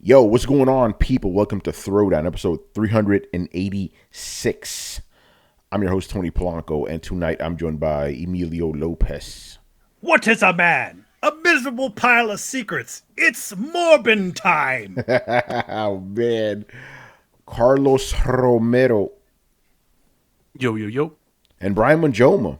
Yo, what's going on, people? Welcome to Throwdown, episode 386. I'm your host, Tony Polanco, and tonight I'm joined by Emilio Lopez. What is a man? A miserable pile of secrets. It's Morbin time. Oh, man. Carlos Romero. Yo. And Brian Manjoma.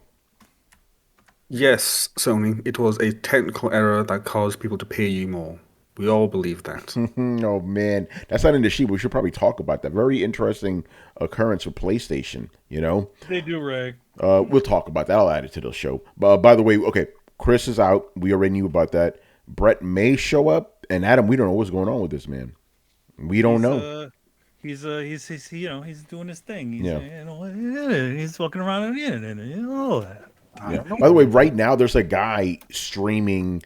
Yes, Sony, it was a technical error that caused people to pay you more. We all believe that. Oh, man. That's not in the sheet. We should probably talk about that. Very interesting occurrence with PlayStation, you know? They do, Ray. We'll talk about that. I'll add it to the show. By the way, okay, Chris is out. We already knew about that. Brett may show up. And Adam, we don't know what's going on with this, man. We don't know. He's he's doing his thing. He's He's walking around on the internet. All that. Yeah. By the way, right now there's a guy streaming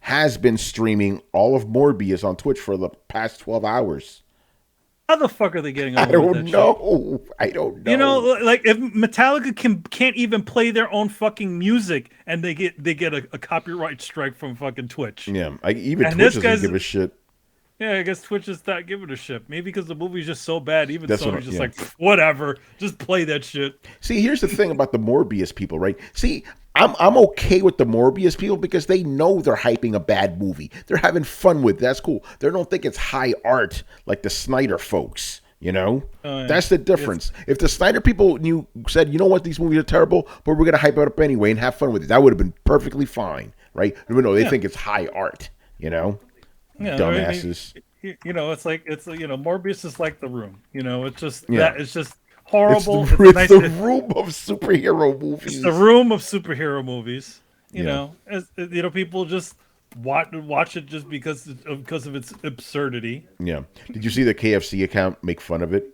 has been streaming all of Morbius on Twitch for the past 12 hours. How the fuck are they getting away I don't with that know. shit? I don't know. You know, like if Metallica can't even play their own fucking music, and they get a copyright strike from fucking Twitch. Yeah, even And Twitch this doesn't guy's- give a shit. Yeah, I guess Twitch is not giving a shit. Maybe because the movie's just so bad, even That's Sony's just like, whatever, just play that shit. See, here's the thing about the Morbius people, right? See, I'm okay with the Morbius people because they know they're hyping a bad movie. They're having fun with it. That's cool. They don't think it's high art like the Snyder folks. You know, that's the difference. If the Snyder people said, you know what, these movies are terrible, but we're gonna hype it up anyway and have fun with it, that would have been perfectly fine, right? But no, they think it's high art. You know, dumbasses. You know, it's Morbius is like The Room. You know, it's just it's just It's horrible. the room of superhero movies. It's the room of superhero movies. You Yeah. know, people just watch it just because of its absurdity. Yeah. Did you see the KFC account make fun of it?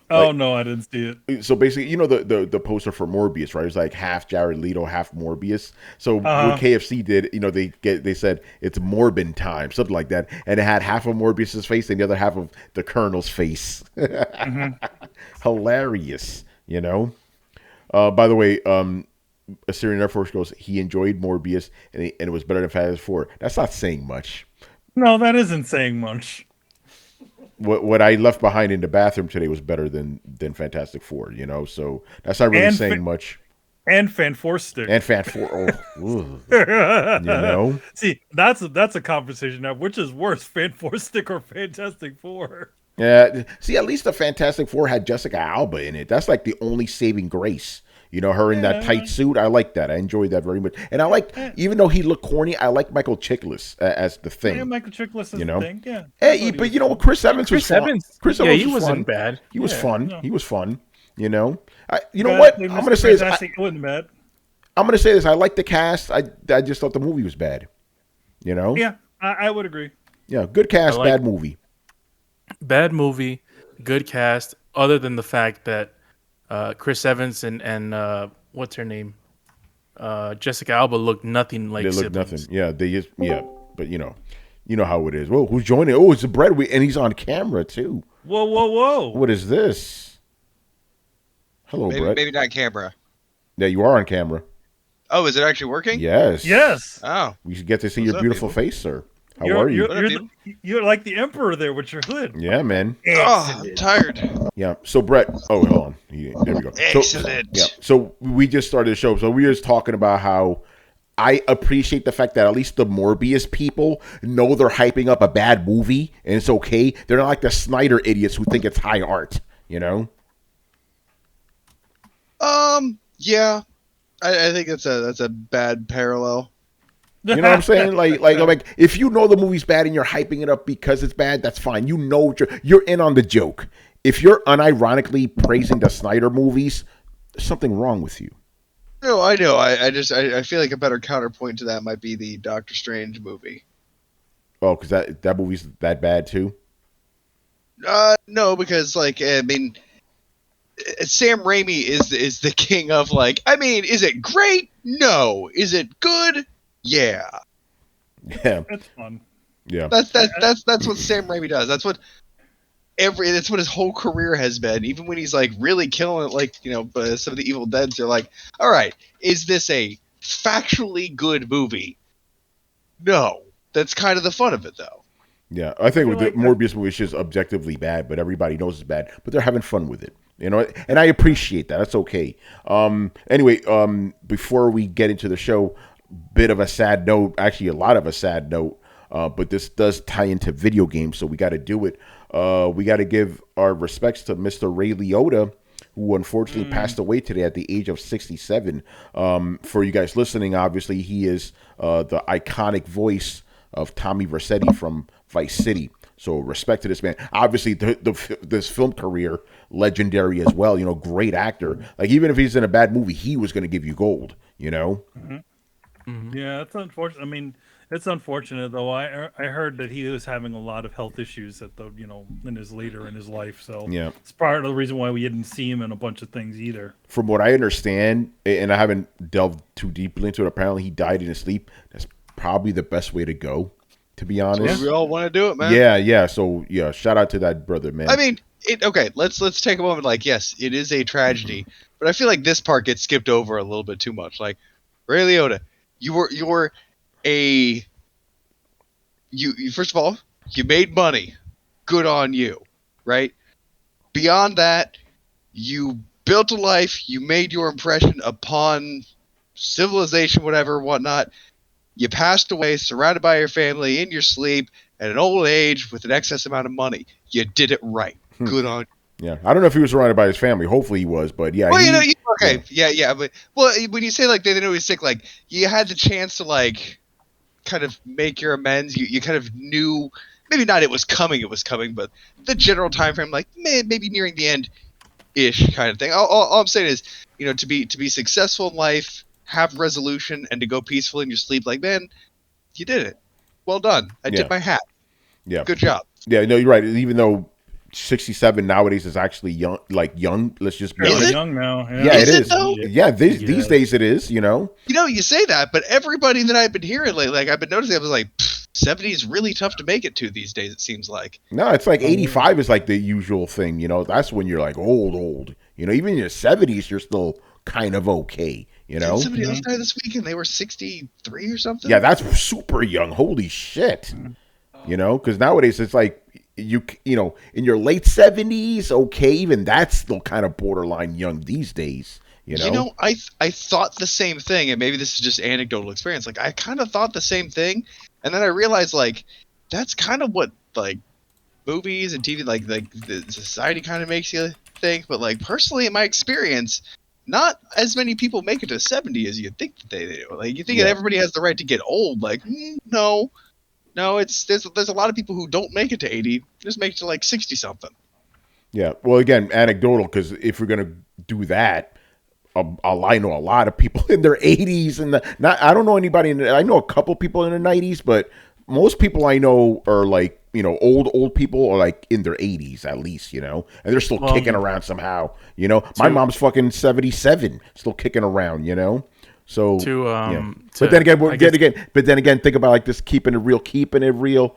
Oh no, I didn't see it. So basically, you know the poster for Morbius, right? It's like half Jared Leto, half Morbius. So what KFC did, you know, they said it's Morbin time, something like that, and it had half of Morbius's face and the other half of the Colonel's face. Hilarious, you know. By the way, Assyrian Air Force goes, he enjoyed Morbius and it was better than Fantastic Four. That's not saying much. No, that isn't saying much. What I left behind in the bathroom today was better than Fantastic Four, you know. So that's not really saying much. And Fan Four Stick. And Fan Four, you know. See, that's a conversation now. Which is worse, Fan Four Stick or Fantastic Four? Yeah. See, at least the Fantastic Four had Jessica Alba in it. That's like the only saving grace. You know, her in that tight suit. I like that. I enjoyed that very much. And I like, even though he looked corny, I like Michael Chiklis as the thing. Yeah, Michael Chiklis is you know? the thing. Yeah. Hey, but you know what? Chris Evans was fun. Chris Evans he was wasn't fun. bad. He was fun. No. He was fun. You know. You know what? I'm going to say this. It wasn't bad. I'm going to say this. I like the cast. I just thought the movie was bad. You know. Yeah, I would agree. Yeah, good cast, bad movie. Bad movie, good cast. Other than the fact that Chris Evans and what's her name, Jessica Alba looked nothing like. They look siblings. nothing. Yeah, they just but you know how it is. Whoa, who's joining? Oh, it's a Brett, and he's on camera too. Whoa! What is this? Hello, Brett. Maybe not camera. Yeah, you are on camera. Oh, is it actually working? Yes. Yes. Oh, We should get to see What's your up, beautiful people? face, sir. How are you? You're like the Emperor there with your hood. Yeah, man. oh, I'm tired. Yeah. So Brett. Oh, hold on. There we go. Excellent. Yeah. So we just started the show. So we were just talking about how I appreciate the fact that at least the Morbius people know they're hyping up a bad movie and it's okay. They're not like the Snyder idiots who think it's high art. You know. Yeah, I think that's a bad parallel. You know what I'm saying? Like, if you know the movie's bad and you're hyping it up because it's bad, that's fine. You know you're in on the joke. If you're unironically praising the Snyder movies, there's something wrong with you. No, I know. I feel like a better counterpoint to that might be the Doctor Strange movie. Oh, because that movie's that bad too? No, because I mean, Sam Raimi is the king of is it great? No. Is it good? Yeah. Yeah. That's fun. Yeah. That's what Sam Raimi does. That's what his whole career has been. Even when he's really killing it, some of the Evil Deads are like, all right, is this a factually good movie? No. That's kind of the fun of it, though. Yeah, I think with like the Morbius movie, it's just objectively bad, but everybody knows it's bad. But they're having fun with it, and I appreciate that. That's okay. Anyway, before we get into the show, bit of a sad note. Actually, a lot of a sad note. But this does tie into video games, so we got to do it. We got to give our respects to Mr. Ray Liotta, who unfortunately passed away today at the age of 67. For you guys listening, obviously, he is the iconic voice of Tommy Vercetti from Vice City. So respect to this man. Obviously, this film career, legendary as well. Great actor. Like, even if he's in a bad movie, he was going to give you gold, Mm-hmm. Yeah, that's unfortunate. I mean, it's unfortunate though. I heard that he was having a lot of health issues in his later in his life. So Yeah. it's part of the reason why we didn't see him in a bunch of things either. From what I understand, and I haven't delved too deeply into it, apparently he died in his sleep. That's probably the best way to go, to be honest. We all want to do it, man. Yeah. So yeah, shout out to that brother, man. I mean, okay. Let's take a moment. Like, yes, it is a tragedy, but I feel like this part gets skipped over a little bit too much. Like, Ray Liotta, you first of all, you made money. Good on you, right? Beyond that, you built a life. You made your impression upon civilization, whatever, whatnot. You passed away, surrounded by your family, in your sleep, at an old age, with an excess amount of money. You did it right. Good on you. Yeah, I don't know if he was surrounded by his family. Hopefully he was, but yeah. Well, okay, yeah, but when you say like they didn't know he was sick, like you had the chance to like kind of make your amends. You kind of knew, maybe not it was coming, but the general time frame, like maybe nearing the end ish kind of thing. All I'm saying is, to be successful in life, have resolution, and to go peaceful in your sleep, like, man, you did it. Well done. I did my hat. Yeah. Good job. Yeah, no, you're right. Even though 67 nowadays is actually young. Let's just be honest. Young now. Yeah, Is it it is. though? Yeah, these days it is. You say that, but everybody that I've been hearing lately, like I've been noticing, I was like, 70 is really tough to make it to these days. It seems like. No, it's like 85 is like the usual thing. That's when you're like old. Even in your 70s, you're still kind of okay. Did somebody else died this weekend? They were 63 or something. Yeah, that's super young. Holy shit. Because nowadays it's like in your late 70s, okay, even that's still kind of borderline young these days. I thought the same thing, and maybe this is just anecdotal experience. Like I kind of thought the same thing, and then I realized like that's kind of what like movies and TV like the society kind of makes you think. But like personally, in my experience, not as many people make it to 70 as you think that they do. Like you think that everybody has the right to get old. Like no, there's a lot of people who don't make it to 80, just make it to like 60 something. Yeah, well, again, anecdotal, because if we're gonna do that, I know a lot of people in their 80s and I don't know anybody I know a couple people in their 90s, but most people I know are like old people are like in their 80s at least, and they're still kicking around somehow. My mom's fucking 77, still kicking around. So but then again, think about like this, keeping it real.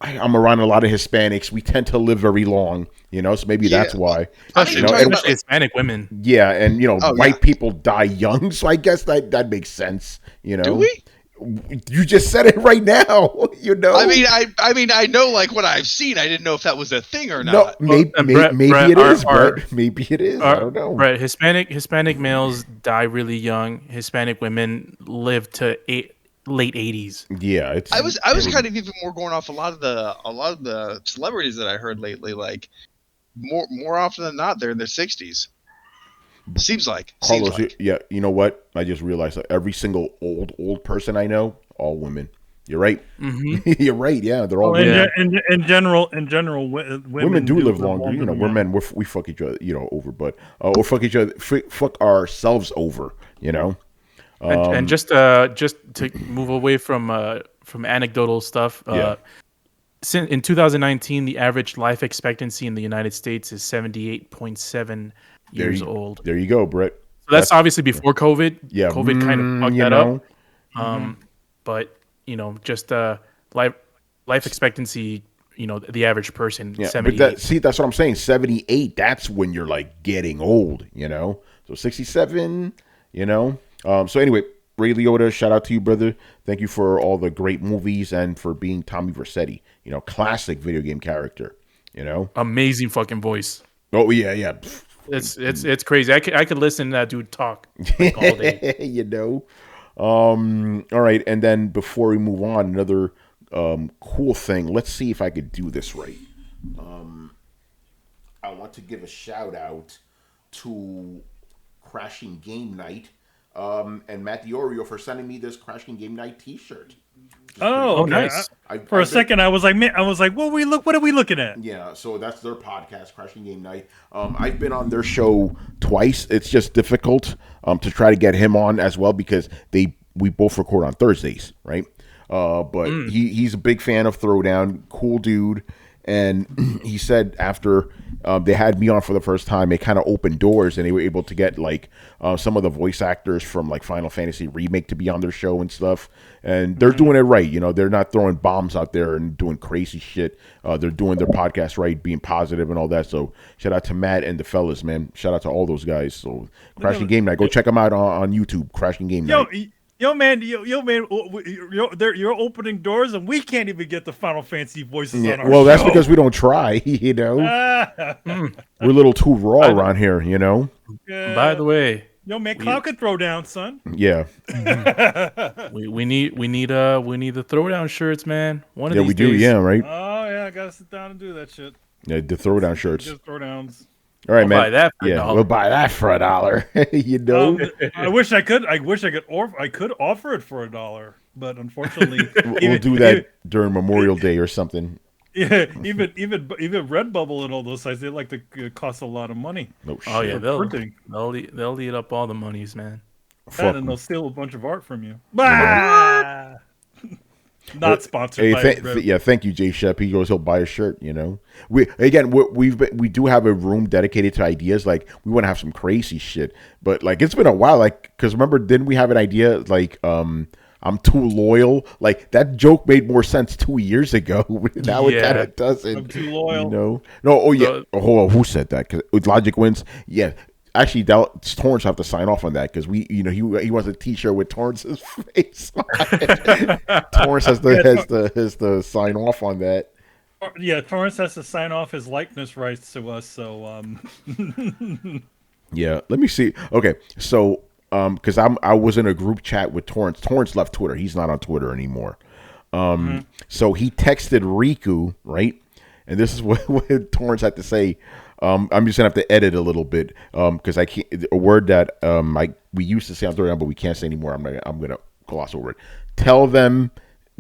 I'm around a lot of Hispanics. We tend to live very long, so maybe that's why. Especially Hispanic women. Yeah, and white people die young, so I guess that makes sense. Do we? You just said it right now. I mean, I know like what I've seen. I didn't know if that was a thing or not. No, maybe it is, Brett. Maybe it is. I don't know. Right, Hispanic males die really young. Hispanic women live to late 80s. Yeah, I was kind of even more going off a lot of the celebrities that I heard lately. Like more often than not, they're in their 60s. Seems like. Carlos, yeah, you know what? I just realized that every single old person I know, all women. You're right. Mm-hmm. You're right. Yeah, they're all women. In general, women do live longer. We're men. We fuck each other, over, but or fuck each other, fuck ourselves over. And just to move away from anecdotal stuff. In 2019, the average life expectancy in the United States is 78.7 years old. There you go, Brett. So that's obviously before COVID. Yeah, COVID kind of fucked that up. But just life expectancy. The average person. Yeah, 78. but that's what I'm saying. 78. That's when you're like getting old. So 67. So anyway, Ray Liotta, shout out to you, brother. Thank you for all the great movies and for being Tommy Vercetti. Classic video game character. Amazing fucking voice. Oh yeah. It's crazy. I could listen to that dude talk all day. All right, and then before we move on, another cool thing. Let's see if I could do this right. I want to give a shout out to Crashing Game Night and Matt DiOrio for sending me this Crashing Game Night T-shirt. Oh, okay. Nice. For a second, I was like, what are we looking at? Yeah, so that's their podcast, Crashing Game Night. I've been on their show twice. It's just difficult to try to get him on as well because we both record on Thursdays, right? But he's a big fan of Throwdown, cool dude. And he said after they had me on for the first time, it kind of opened doors, and they were able to get some of the voice actors from Final Fantasy Remake to be on their show and stuff. And they're doing it right. They're not throwing bombs out there and doing crazy shit. They're doing their podcast right, being positive and all that. So shout out to Matt and the fellas, man. Shout out to all those guys. So Crashing Game Night, go check them out on YouTube. Crashing Game Night. Yo, man, you're opening doors, and we can't even get the Final Fantasy voices on our show. Well, that's because we don't try, We're a little too raw around here, By the way, yo, man, Cloud could throw down, son. Yeah. we need the Throwdown shirts, man. One of these we do, days. yeah, right? Oh, yeah, I got to sit down and do that shit. Yeah, the Throwdown shirts. Just throwdowns. All right, man. Buy that for we'll buy that for $1. I wish I could. I could offer it for $1, but unfortunately, we'll do that during Memorial Day or something. Yeah, even Redbubble and all those sites, they like to cost a lot of money. No shit. Oh yeah, they'll eat up all the monies, man. And they'll steal a bunch of art from you. Bah! Not sponsored by thank you, Jay Shep. He goes, he'll buy a shirt. We do have a room dedicated to ideas. We want to have some crazy shit, but it's been a while. Because remember, didn't we have an idea I'm too loyal? That joke made more sense 2 years ago. Now it kind of doesn't. I'm too loyal. No. Oh yeah. Hold on. Who said that? Because Logic wins. Yeah. Actually, Torrance have to sign off on that because he wants a T-shirt with Torrance's face on it. Torrance has to sign off on that. Yeah, Torrance has to sign off his likeness rights to us. So yeah, let me see. Okay, so because I was in a group chat with Torrance. Torrance left Twitter. He's not on Twitter anymore. So he texted Riku, right? And this is what Torrance had to say. I'm just gonna have to edit a little bit because I can't. A word that we used to say on Throwdown, but we can't say anymore. I'm gonna gloss over it. Tell them,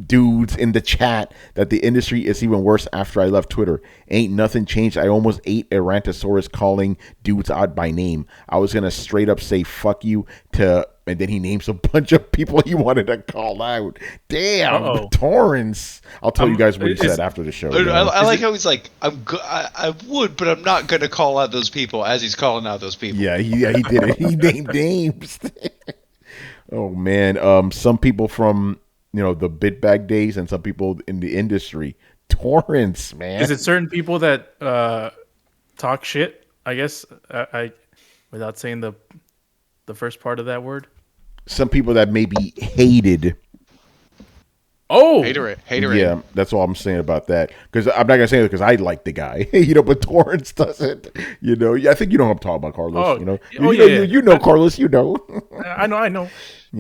dudes in the chat, that the industry is even worse after I left Twitter. Ain't nothing changed. I almost ate Erantosaurus calling dudes out by name. I was gonna straight up say fuck you to. And then he names a bunch of people he wanted to call out. Damn, Torrance. I'll tell you guys what he said after the show. I like how he's like, I would, but I'm not going to call out those people as he's calling out those people. Yeah, he did it. He named names. Oh, man. Some people from, the Bitbag days and some people in the industry. Torrance, man. Is it certain people that talk shit, I guess, without saying the first part of that word? Some people that may be hated. Oh, hater. Yeah, that's all I'm saying about that. Because I'm not gonna say it because I like the guy, but Torrance doesn't. I think you know what I'm talking about, Carlos. You know, Carlos. I know.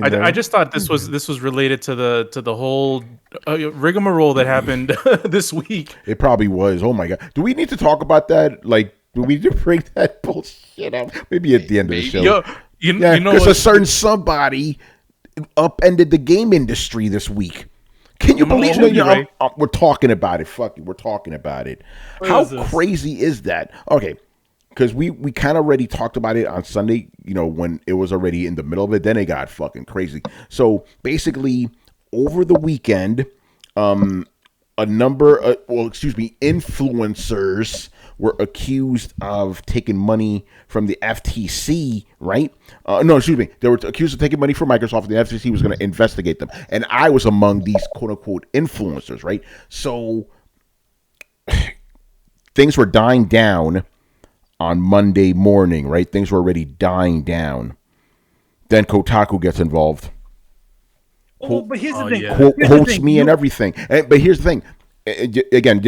I just thought this was related to the whole rigmarole that happened this week. It probably was. Oh my god, do we need to talk about that? Do we need to bring that bullshit up? Maybe at the end of the show. Because a certain somebody upended the game industry this week. Can you believe it? We're talking about it. Fuck it. We're talking about it. How crazy is that? Okay. Because we kind of already talked about it on Sunday, when it was already in the middle of it. Then it got fucking crazy. So basically, over the weekend, influencers were accused of taking money from the FTC, right? They were accused of taking money from Microsoft, and the FTC was going to investigate them. And I was among these quote-unquote influencers, right? So things were dying down on Monday morning, right? Things were already dying down. Then Kotaku gets involved. Oh, but here's the Oh, thing. yeah. Here's the quotes thing. me and everything. But here's the thing. Again,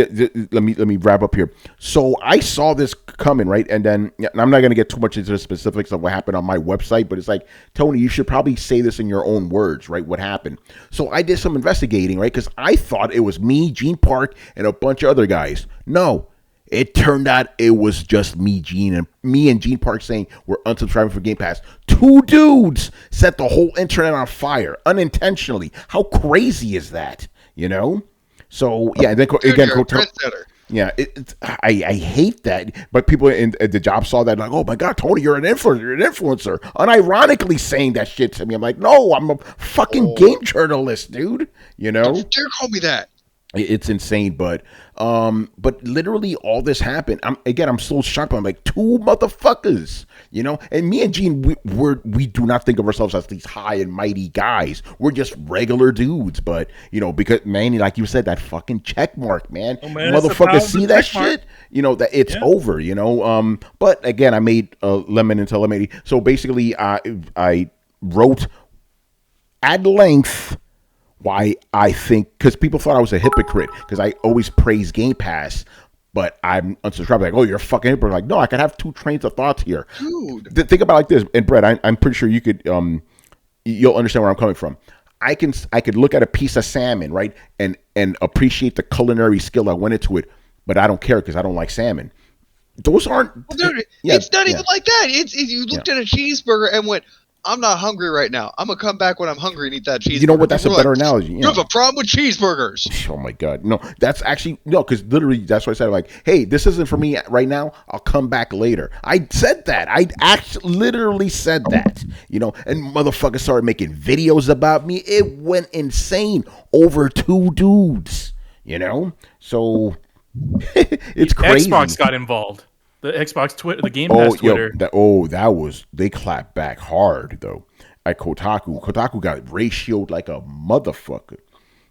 let me wrap up here. So I saw this coming, right? And then and I'm not going to get too much into the specifics of what happened on my website, but it's like, Tony, you should probably say this in your own words, right? What happened? So I did some investigating, right? Because I thought it was me, Gene Park, and a bunch of other guys. No, it turned out it was just me, Gene Gene Park saying we're unsubscribing for Game Pass. Two dudes set the whole internet on fire unintentionally. How crazy is that? You know? So yeah, and then again, yeah, I hate that. But people in the job saw that like, oh my god, Tony, you're an influencer, unironically saying that shit to me. I'm like, no, I'm a fucking game journalist, dude. You know, don't dare call me that. It's insane, but literally all this happened. I'm still shocked. I'm like, two motherfuckers, you know. And me and Gene, we do not think of ourselves as these high and mighty guys. We're just regular dudes. But you know, because man, like you said, that fucking check mark, man, motherfuckers see that shit. You know that it's over. You know. But again, I made lemon into lemonade. So basically, I wrote at length why I think, because people thought I was a hypocrite because I always praise Game Pass, but I'm unsubscribed. Like, oh, you're a fucking hypocrite. Like, no, I can have two trains of thoughts here. Dude. Think about it like this, and Brett, I'm pretty sure you could, you'll understand where I'm coming from. I could look at a piece of salmon, right, and appreciate the culinary skill that went into it, but I don't care because I don't like salmon. Those aren't. Well, dude, it's not even like that. You looked at a cheeseburger and went, I'm not hungry right now. I'm gonna come back when I'm hungry and eat that cheeseburger. You know what? That's a better analogy. You have a problem with cheeseburgers. Oh my god, no! That's actually no, because literally that's what I said. Like, hey, this isn't for me right now. I'll come back later. I said that. I actually literally said that. You know, and motherfuckers started making videos about me. It went insane over two dudes. You know, so it's crazy. Xbox got involved. The Xbox Twitter, the Game Pass Twitter. That was, they clapped back hard though. At Kotaku got ratioed like a motherfucker.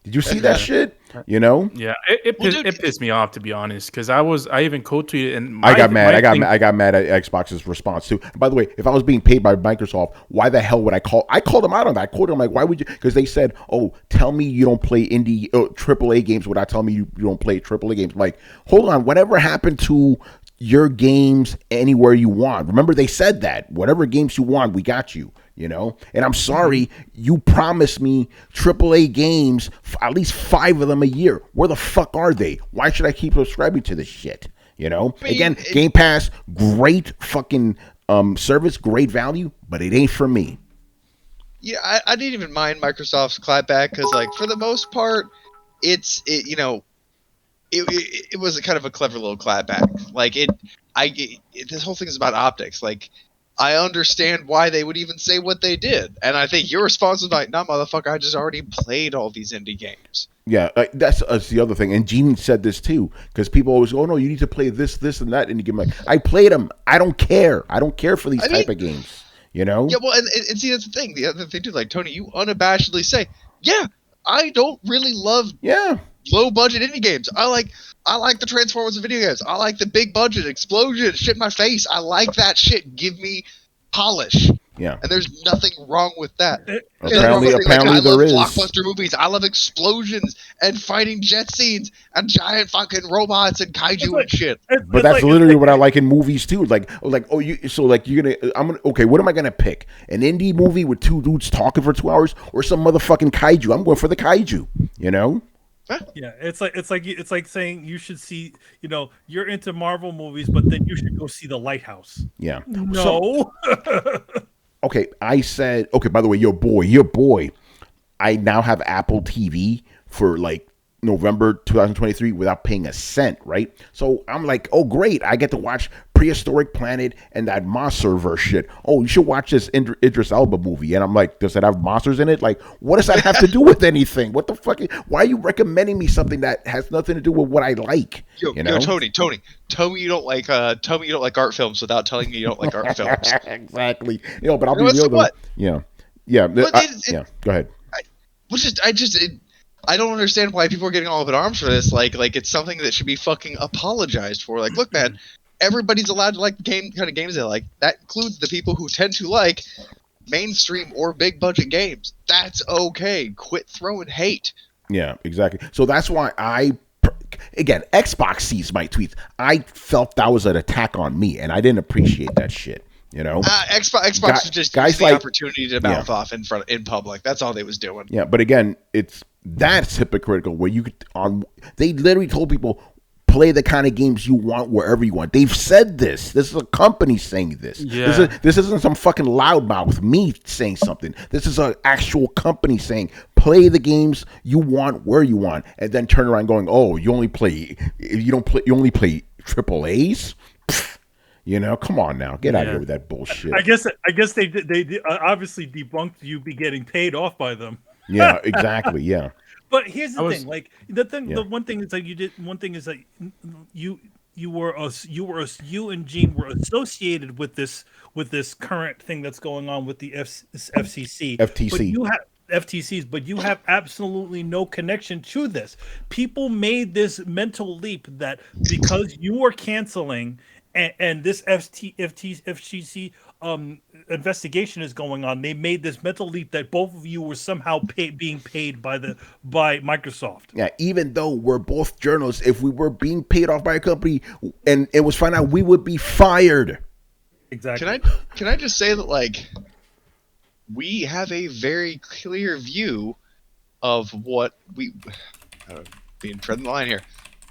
Did you see that shit? You know? Yeah, it pissed me off, to be honest, because I even quote-tweeted and I got mad. I got mad at Xbox's response too. And by the way, if I was being paid by Microsoft, why the hell would I call? I called them out on that. I quoted them like, why would you? Because they said, oh, tell me you don't play indie AAA games without telling me you don't play AAA games. I'm like, hold on, whatever happened to your games anywhere you want? Remember they said that whatever games you want, we got you. You know, and I'm sorry, you promised me AAA games, at least 5 of them a year. Where the fuck are they? Why should I keep subscribing to this shit? You know, again, Game Pass, great fucking service, great value, but it ain't for me. Yeah, I didn't even mind Microsoft's clapback because, like, for the most part, it was a kind of a clever little clapback. Like this whole thing is about optics. Like, I understand why they would even say what they did. And I think your response was like, nah, motherfucker, I just already played all these indie games. Yeah, that's the other thing. And Gene said this too, because people always go, oh, no, you need to play this, and that. And you give them like, I played them. I don't care. I don't care for these type of games. You know? Yeah, well, and see, that's the thing. The other thing too, like, Tony, you unabashedly say, yeah, I don't really love low budget indie games. I like the Transformers of video games. I like the big budget explosion, shit in my face. I like that shit. Give me polish. Yeah. And there's nothing wrong with that. Apparently I there love is. blockbuster movies. I love explosions and fighting jet scenes and giant fucking robots and kaiju and shit. But that's literally what I like in movies too. Like oh, okay, what am I gonna pick? An indie movie with two dudes talking for 2 hours, or some motherfucking kaiju? I'm going for the kaiju. You know? Yeah, it's like saying you should see, you know, you're into Marvel movies, but then you should go see The Lighthouse. Yeah. No. Okay, I said, okay, by the way, your boy, I now have Apple TV for like November 2023 without paying a cent, right? So I'm like, oh, great, I get to watch Prehistoric Planet and that Monsterverse shit. Oh, you should watch this Idris Elba movie. And I'm like, does it have monsters in it? Like, what does that have to do with anything? What the fuck? Why are you recommending me something that has nothing to do with what I like? Yo, Tony, tell me you don't like art films without telling me you don't like art films. Exactly. You know, but I'll be real though. Yeah. Go ahead. I don't understand why people are getting all up in arms for this. Like it's something that should be fucking apologized for. Like, look, man, everybody's allowed to like the kind of games they like. That includes the people who tend to like mainstream or big budget games. That's okay. Quit throwing hate. Yeah, exactly. So that's why again, Xbox sees my tweets. I felt that was an attack on me, and I didn't appreciate that shit. You know, Xbox was just guys using the opportunity to mouth off in public. That's all they was doing. Yeah, but again, that's hypocritical. Where they literally told people, play the kind of games you want wherever you want. They've said this. This is a company saying this. Yeah. This isn't some fucking loudmouth me saying something. This is an actual company saying, play the games you want where you want, and then turn around going, oh, you only play triple A's. You know, come on now, get out of here with that bullshit. I guess they obviously debunked you be getting paid off by them. Yeah, exactly. Yeah. But here's the thing, like the one thing is like you and Gene were associated with this current thing that's going on with the FCC. FTC. But you have FTCs, but you have absolutely no connection to this. People made this mental leap that because you were canceling and this FTC investigation is going on, they made this mental leap that both of you were somehow being paid by Microsoft. Yeah, even though we're both journalists, if we were being paid off by a company and it was found out, we would be fired. Exactly. Can I just say that, like, we have a very clear view of what being treading the line here.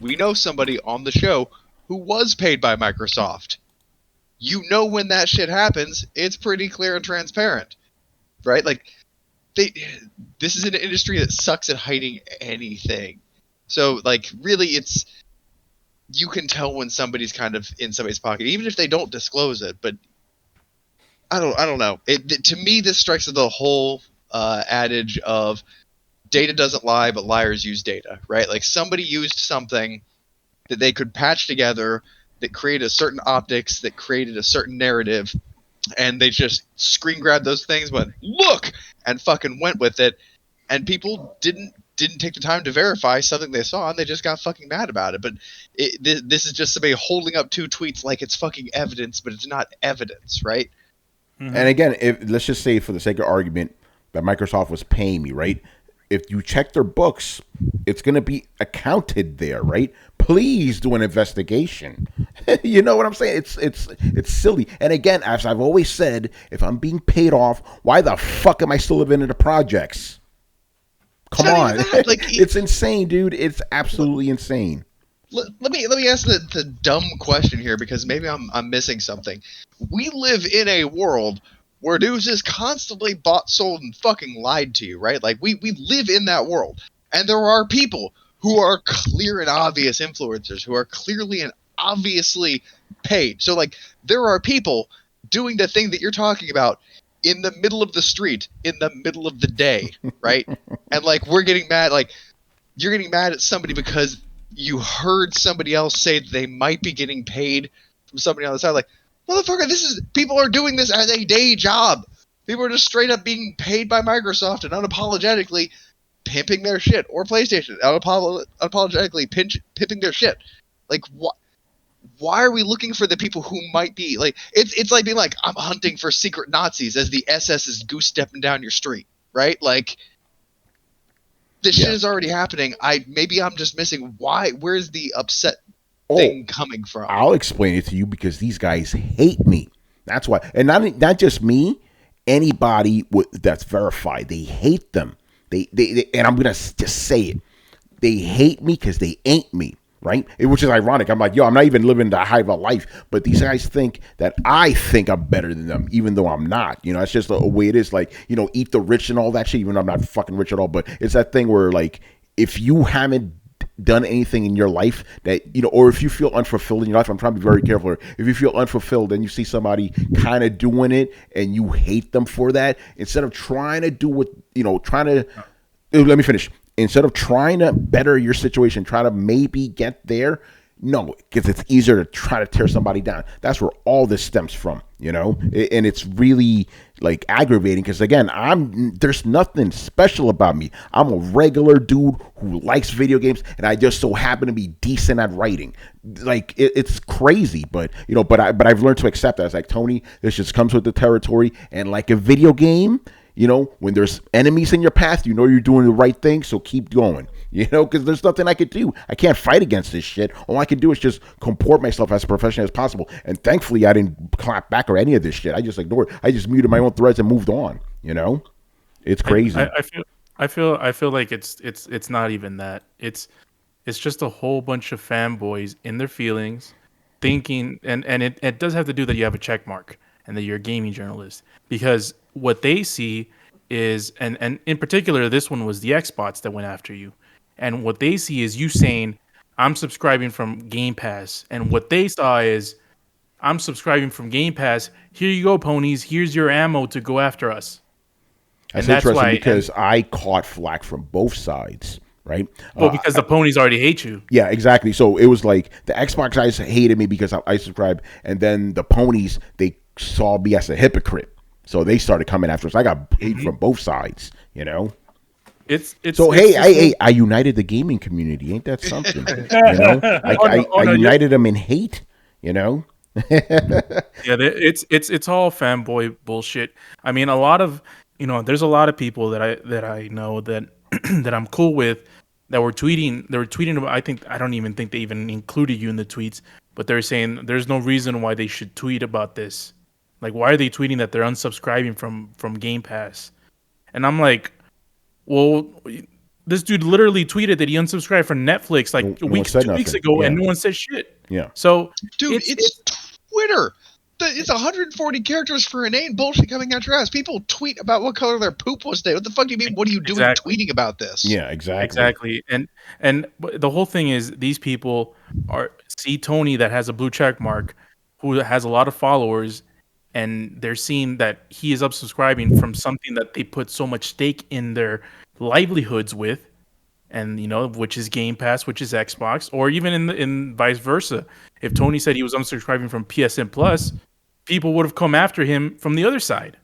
We know somebody on the show who was paid by Microsoft. You know, when that shit happens, it's pretty clear and transparent, right? Like, this is an industry that sucks at hiding anything. So, like, really, you can tell when somebody's kind of in somebody's pocket, even if they don't disclose it. But I don't know. To me, this strikes at the whole adage of data doesn't lie, but liars use data, right? Like, somebody used something that they could patch together that created a certain optics, that created a certain narrative, and they just screen grabbed those things, went, look, and fucking went with it, and people didn't take the time to verify something they saw, and they just got fucking mad about it. But this is just somebody holding up two tweets like it's fucking evidence, but it's not evidence, right? Mm-hmm. And again, let's just say, for the sake of argument, that Microsoft was paying me, right? If you check their books, it's going to be accounted there, right? Please do an investigation. You know what I'm saying? It's silly. And again, as I've always said, if I'm being paid off, why the fuck am I still living in the projects? Come on. Like, it's insane, dude. It's absolutely insane. Let me ask the dumb question here, because maybe I'm missing something. We live in a world where news is constantly bought, sold, and fucking lied to you, right? Like, we live in that world. And there are people who are clear and obvious influencers, who are clearly and obviously paid. So, like, there are people doing the thing that you're talking about in the middle of the street, in the middle of the day, right? And, like, we're getting mad. Like, you're getting mad at somebody because you heard somebody else say that they might be getting paid from somebody on the side. Like, motherfucker, people are doing this as a day job. People are just straight up being paid by Microsoft and unapologetically pimping their shit, or PlayStation unapologetically pimping their shit. Like, why are we looking for the people who might be like? It's like being like, I'm hunting for secret Nazis as the SS is goose stepping down your street, right? Like, this shit is already happening. Maybe I'm just missing why. Where's the upset thing coming from? I'll explain it to you, because these guys hate me. That's why, and not just me. Anybody that's verified, they hate them. They and I'm gonna just say it. They hate me because they ain't me, right? Which is ironic. I'm like, yo, I'm not even living that high of a life, but these guys think that I think I'm better than them, even though I'm not. You know, it's just the way it is. Like, you know, eat the rich and all that shit. Even though I'm not fucking rich at all, but it's that thing where, like, if you haven't done anything in your life that, you know, or if you feel unfulfilled in your life, I'm trying to be very careful. If you feel unfulfilled and you see somebody kind of doing it and you hate them for that, instead of trying to do what, you know, let me finish. Instead of trying to better your situation, try to maybe get there, No, because it's easier to try to tear somebody down. That's where all this stems from, and it's really like aggravating because again, there's nothing special about me. I'm a regular dude who likes video games, and I just so happen to be decent at writing. Like it's crazy, but I've learned to accept that. It's like, Tony, this just comes with the territory, and like a video game. When there's enemies in your path, you're doing the right thing, so keep going. Because there's nothing I could do. I can't fight against this shit. All I can do is just comport myself as professionally as possible. And thankfully, I didn't clap back or any of this shit. I just ignored it. I just muted my own threads and moved on. It's crazy. I feel like it's not even that. It's just a whole bunch of fanboys in their feelings, thinking, and it does have to do that you have a check mark and that you're a gaming journalist, because what they see is, and in particular, this one was the Xbox that went after you. And what they see is you saying, I'm subscribing from Game Pass. And what they saw is, I'm subscribing from Game Pass. Here you go, ponies. Here's your ammo to go after us. That's interesting because I caught flack from both sides, right? Well, because the ponies already hate you. Yeah, exactly. So it was like the Xbox guys hated me because I subscribed. And then the ponies, they saw me as a hypocrite. So they started coming after us. I got hate from both sides, It's I united the gaming community. Ain't that something? I united them in hate. Yeah, it's all fanboy bullshit. I mean, a lot of there's a lot of people that I know that that I'm cool with that were tweeting. They were tweeting about. I don't even think they even included you in the tweets, but they're saying there's no reason why they should tweet about this. Like, why are they tweeting that they're unsubscribing from Game Pass? And I'm like, well, this dude literally tweeted that he unsubscribed from Netflix like 2 weeks ago, and no one said shit. Yeah. So, dude, it's Twitter. It's 140 characters for inane bullshit coming out your ass. People tweet about what color their poop was today. What the fuck do you mean? What are you doing tweeting about this? Yeah, exactly. Exactly. And the whole thing is these people see Tony that has a blue check mark, who has a lot of followers, and they're seeing that he is unsubscribing from something that they put so much stake in their livelihoods with, and which is Game Pass, which is Xbox, or even in vice versa. If Tony said he was unsubscribing from PSN Plus, people would have come after him from the other side.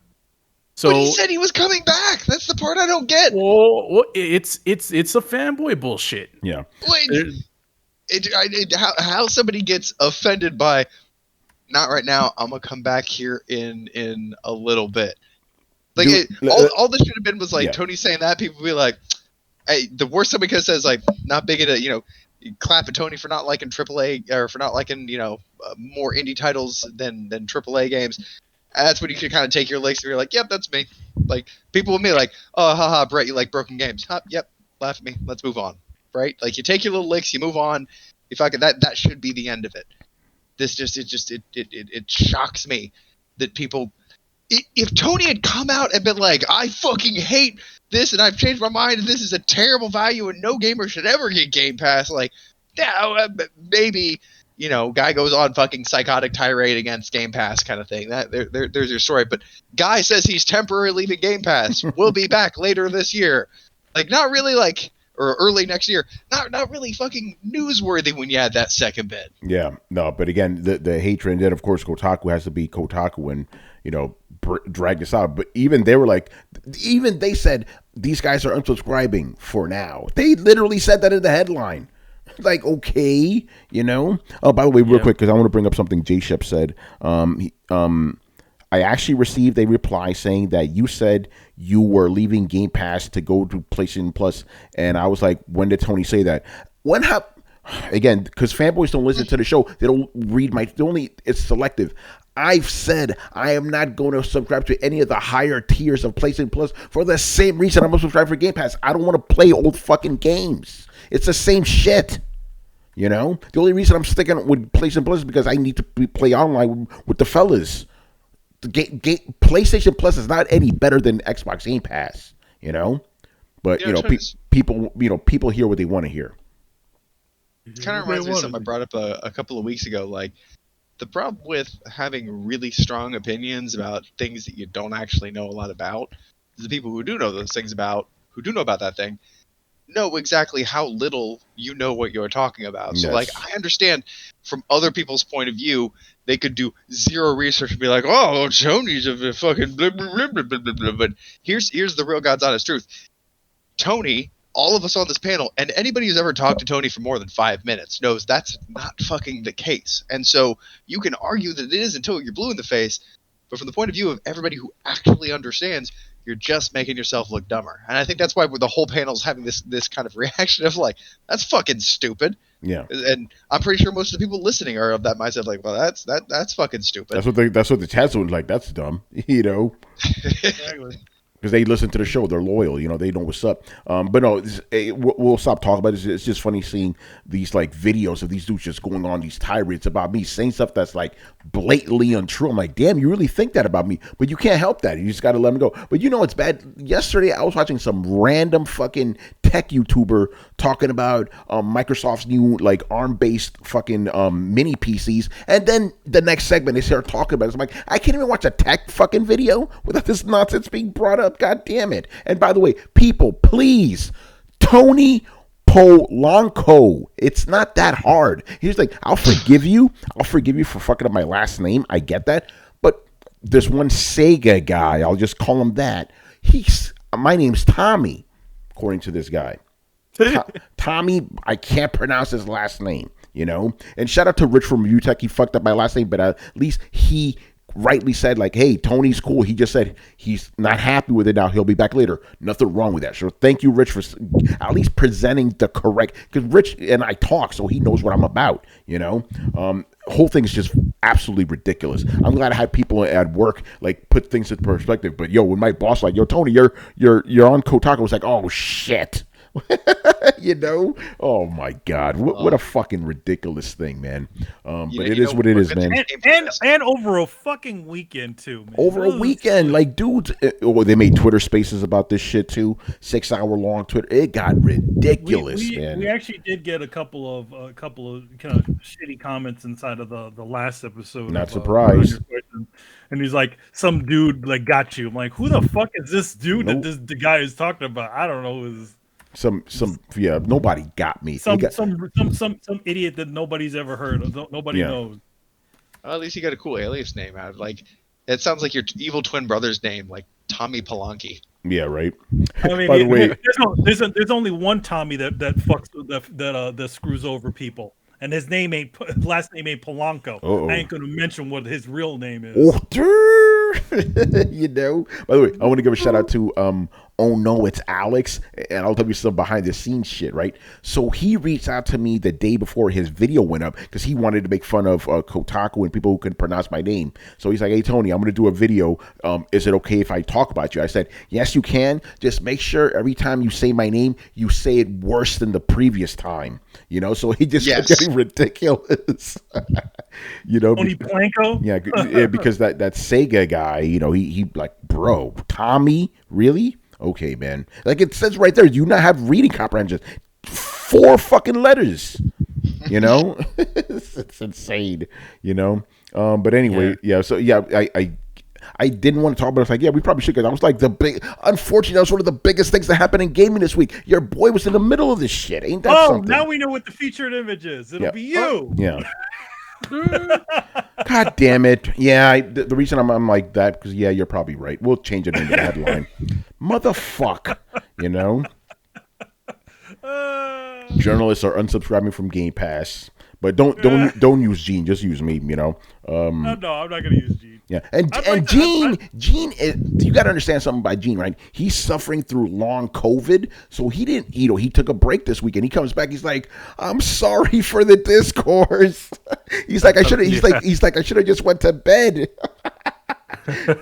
So, but he said he was coming back. That's the part I don't get. Well, it's a fanboy bullshit. Yeah. How somebody gets offended by, not right now, I'm gonna come back here in a little bit. Like, all this should have been was like, Tony saying that, people would be like, hey, the worst somebody could have said is like, not big at it, you clap at Tony for not liking AAA, or for not liking, more indie titles than AAA games. And that's when you can kind of take your licks and you're like, yep, that's me. Like, people with me like, oh, haha, Brett, you like broken games. Huh, yep, laugh at me. Let's move on. Right? Like, you take your little licks, you move on. If I could, that should be the end of it. This it shocks me that people. If Tony had come out and been like, I fucking hate this and I've changed my mind and this is a terrible value and no gamer should ever get Game Pass, like, now maybe, guy goes on fucking psychotic tirade against Game Pass kind of thing. There's your story. But guy says he's temporarily leaving Game Pass. We'll be back later this year. Like, not really like, or early next year. Not really fucking newsworthy when you had that second bit. Yeah, no, but again, the hatred, and then of course Kotaku has to be Kotaku and drag this out. But even they were like, even they said these guys are unsubscribing for now. They literally said that in the headline. Like, okay, Oh, by the way, real quick, because I want to bring up something J Shep said. I actually received a reply saying that you said you were leaving Game Pass to go to PlayStation Plus, and I was like, when did Tony say that? Again, because fanboys don't listen to the show, they don't read it's selective. I've said I am not going to subscribe to any of the higher tiers of PlayStation Plus for the same reason I'm going to subscribe for Game Pass. I don't want to play old fucking games. It's the same shit. The only reason I'm sticking with PlayStation Plus is because I need to play online with the fellas. PlayStation Plus is not any better than Xbox Game Pass, But people hear what they want to hear. Kind of reminds me of something I brought up a couple of weeks ago. Like, the problem with having really strong opinions about things that you don't actually know a lot about is the people who do know those things about, who do know about that thing, know exactly how little you know what you're talking about. So, like, Yes. I understand from other people's point of view, they could do zero research and be like, "Oh, Tony's a fucking blah blah blah blah blah blah." Blah. But here's the real God's honest truth. Tony, all of us on this panel, and anybody who's ever talked to Tony for more than 5 minutes knows that's not fucking the case. And so you can argue that it is until you're blue in the face, but from the point of view of everybody who actually understands, you're just making yourself look dumber. And I think that's why the whole panel's having this kind of reaction of like, that's fucking stupid. Yeah. And I'm pretty sure most of the people listening are of that mindset, like, well, that's fucking stupid. That's what the chat's doing. Like, that's dumb, you know. Exactly. Because they listen to the show, they're loyal, you know, they know what's up. But no, we'll stop talking about it. It's just funny seeing these like videos of these dudes just going on these tirades about me, saying stuff that's like blatantly untrue. I'm like, damn, you really think that about me? But you can't help that. You just got to let them go. But you know, it's bad. Yesterday, I was watching some random fucking tech YouTuber talking about Microsoft's new like ARM-based fucking mini PCs, and then the next segment they start talking about it. I'm like, I can't even watch a tech fucking video without this nonsense being brought up. God damn it. And by the way, people, please, Tony Polanco. It's not that hard. Here's the thing. I'll forgive you. For fucking up my last name. I get that. But there's one Sega guy. I'll just call him that. My name's Tommy, according to this guy. Tommy, I can't pronounce his last name, you know? And shout out to Rich from UTech. He fucked up my last name, but at least he rightly said, like, hey, Tony's cool. He just said he's not happy with it now. He'll be back later. Nothing wrong with that. So thank you, Rich, for at least presenting the correct, because Rich and I talk, so he knows what I'm about, you know? Whole thing is just absolutely ridiculous. I'm glad I had people at work like put things into perspective. But yo, when my boss like, yo, Tony, you're on Kotaku, it's like, oh shit. You know, oh my god, what a fucking ridiculous thing, man. But it is what it is, man. And over a fucking weekend too, man. Over a weekend, like dudes, they made Twitter Spaces about this shit too. 6-hour long Twitter. It got ridiculous, man. We actually did get a couple of kind of shitty comments inside of the last episode. Not surprised. And he's like, some dude like got you. I'm like, who the fuck is this dude that the guy is talking about? I don't know. Nobody got me. Some idiot that nobody's ever heard of. Nobody knows. Well, at least you got a cool alias name out. Like, it sounds like your evil twin brother's name, like Tommy Polanki. Yeah, right. I mean, by the way, there's only one Tommy that fucks that screws over people, and his last name ain't Polanco. Uh-oh. I ain't gonna mention what his real name is. You know. By the way, I want to give a shout out to oh no, it's Alex, and I'll tell you some behind the scenes shit, right? So he reached out to me the day before his video went up because he wanted to make fun of Kotaku and people who couldn't pronounce my name. So he's like, hey Tony, I'm going to do a video. Is it okay if I talk about you? I said, yes, you can. Just make sure every time you say my name, you say it worse than the previous time. You know, so he just kept getting ridiculous. You know, Tony Polanco? Yeah, because that Sega guy, you know, he like, bro, Tommy, really? Okay, man. Like it says right there, you not have reading comprehension. 4 fucking letters. You know, it's insane. You know, but anyway, So I didn't want to talk about it. I was like, yeah, we probably should. Because I was like, unfortunately, that was one of the biggest things that happened in gaming this week. Your boy was in the middle of this shit. Ain't that something? Now we know what the featured image is. It'll be you. Yeah. God damn it. Yeah, the reason I'm like that, because, yeah, you're probably right. We'll change it into the headline. Motherfuck. You know? Journalists are unsubscribing from Game Pass. But don't use Gene. Just use me, you know? No, I'm not going to use Gene. Yeah, and Gene, you got to understand something about Gene, right? He's suffering through long COVID, so he didn't, he took a break this weekend. He comes back, he's like, I'm sorry for the discourse. He's like, I should have just went to bed.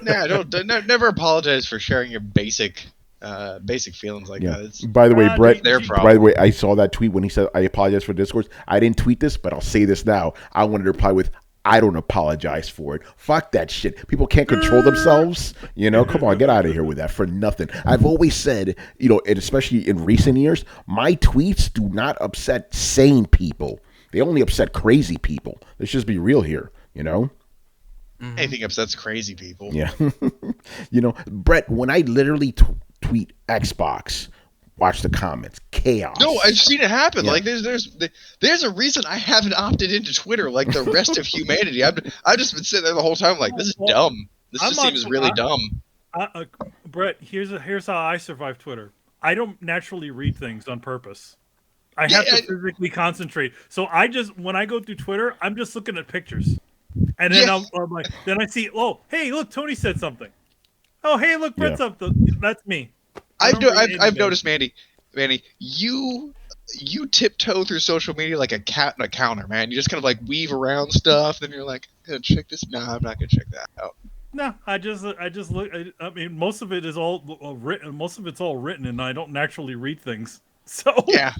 Never apologize for sharing your basic feelings like that. By the way, Brett, by the way, I saw that tweet when he said, I apologize for discourse. I didn't tweet this, but I'll say this now. I wanted to reply with, I don't apologize for it. Fuck that shit. People can't control themselves. You know, come on, get out of here with that for nothing. I've always said, and especially in recent years, my tweets do not upset sane people. They only upset crazy people. Let's just be real here, you know? Anything upsets crazy people. Yeah. You know, Brett, when I literally tweet Xbox, Watch the comments. Chaos. No, I've seen it happen. Yeah. Like there's a reason I haven't opted into Twitter like the rest of humanity. I've just been sitting there the whole time like, this is dumb. This just seems really dumb. Brett, here's how I survive Twitter. I don't naturally read things on purpose. I have to physically concentrate. So when I go through Twitter, I'm just looking at pictures, and then I'm like, then I see, oh, hey, look, Tony said something. Oh, hey, look, Brett's up. That's me. I've noticed, Mandy, you tiptoe through social media like a cat in a counter, man. You just kind of like weave around stuff, then you're like, check this. No, I'm not gonna check that out. No, I just look. I mean, most of it is all written. Most of it's all written, and I don't naturally read things. So yeah,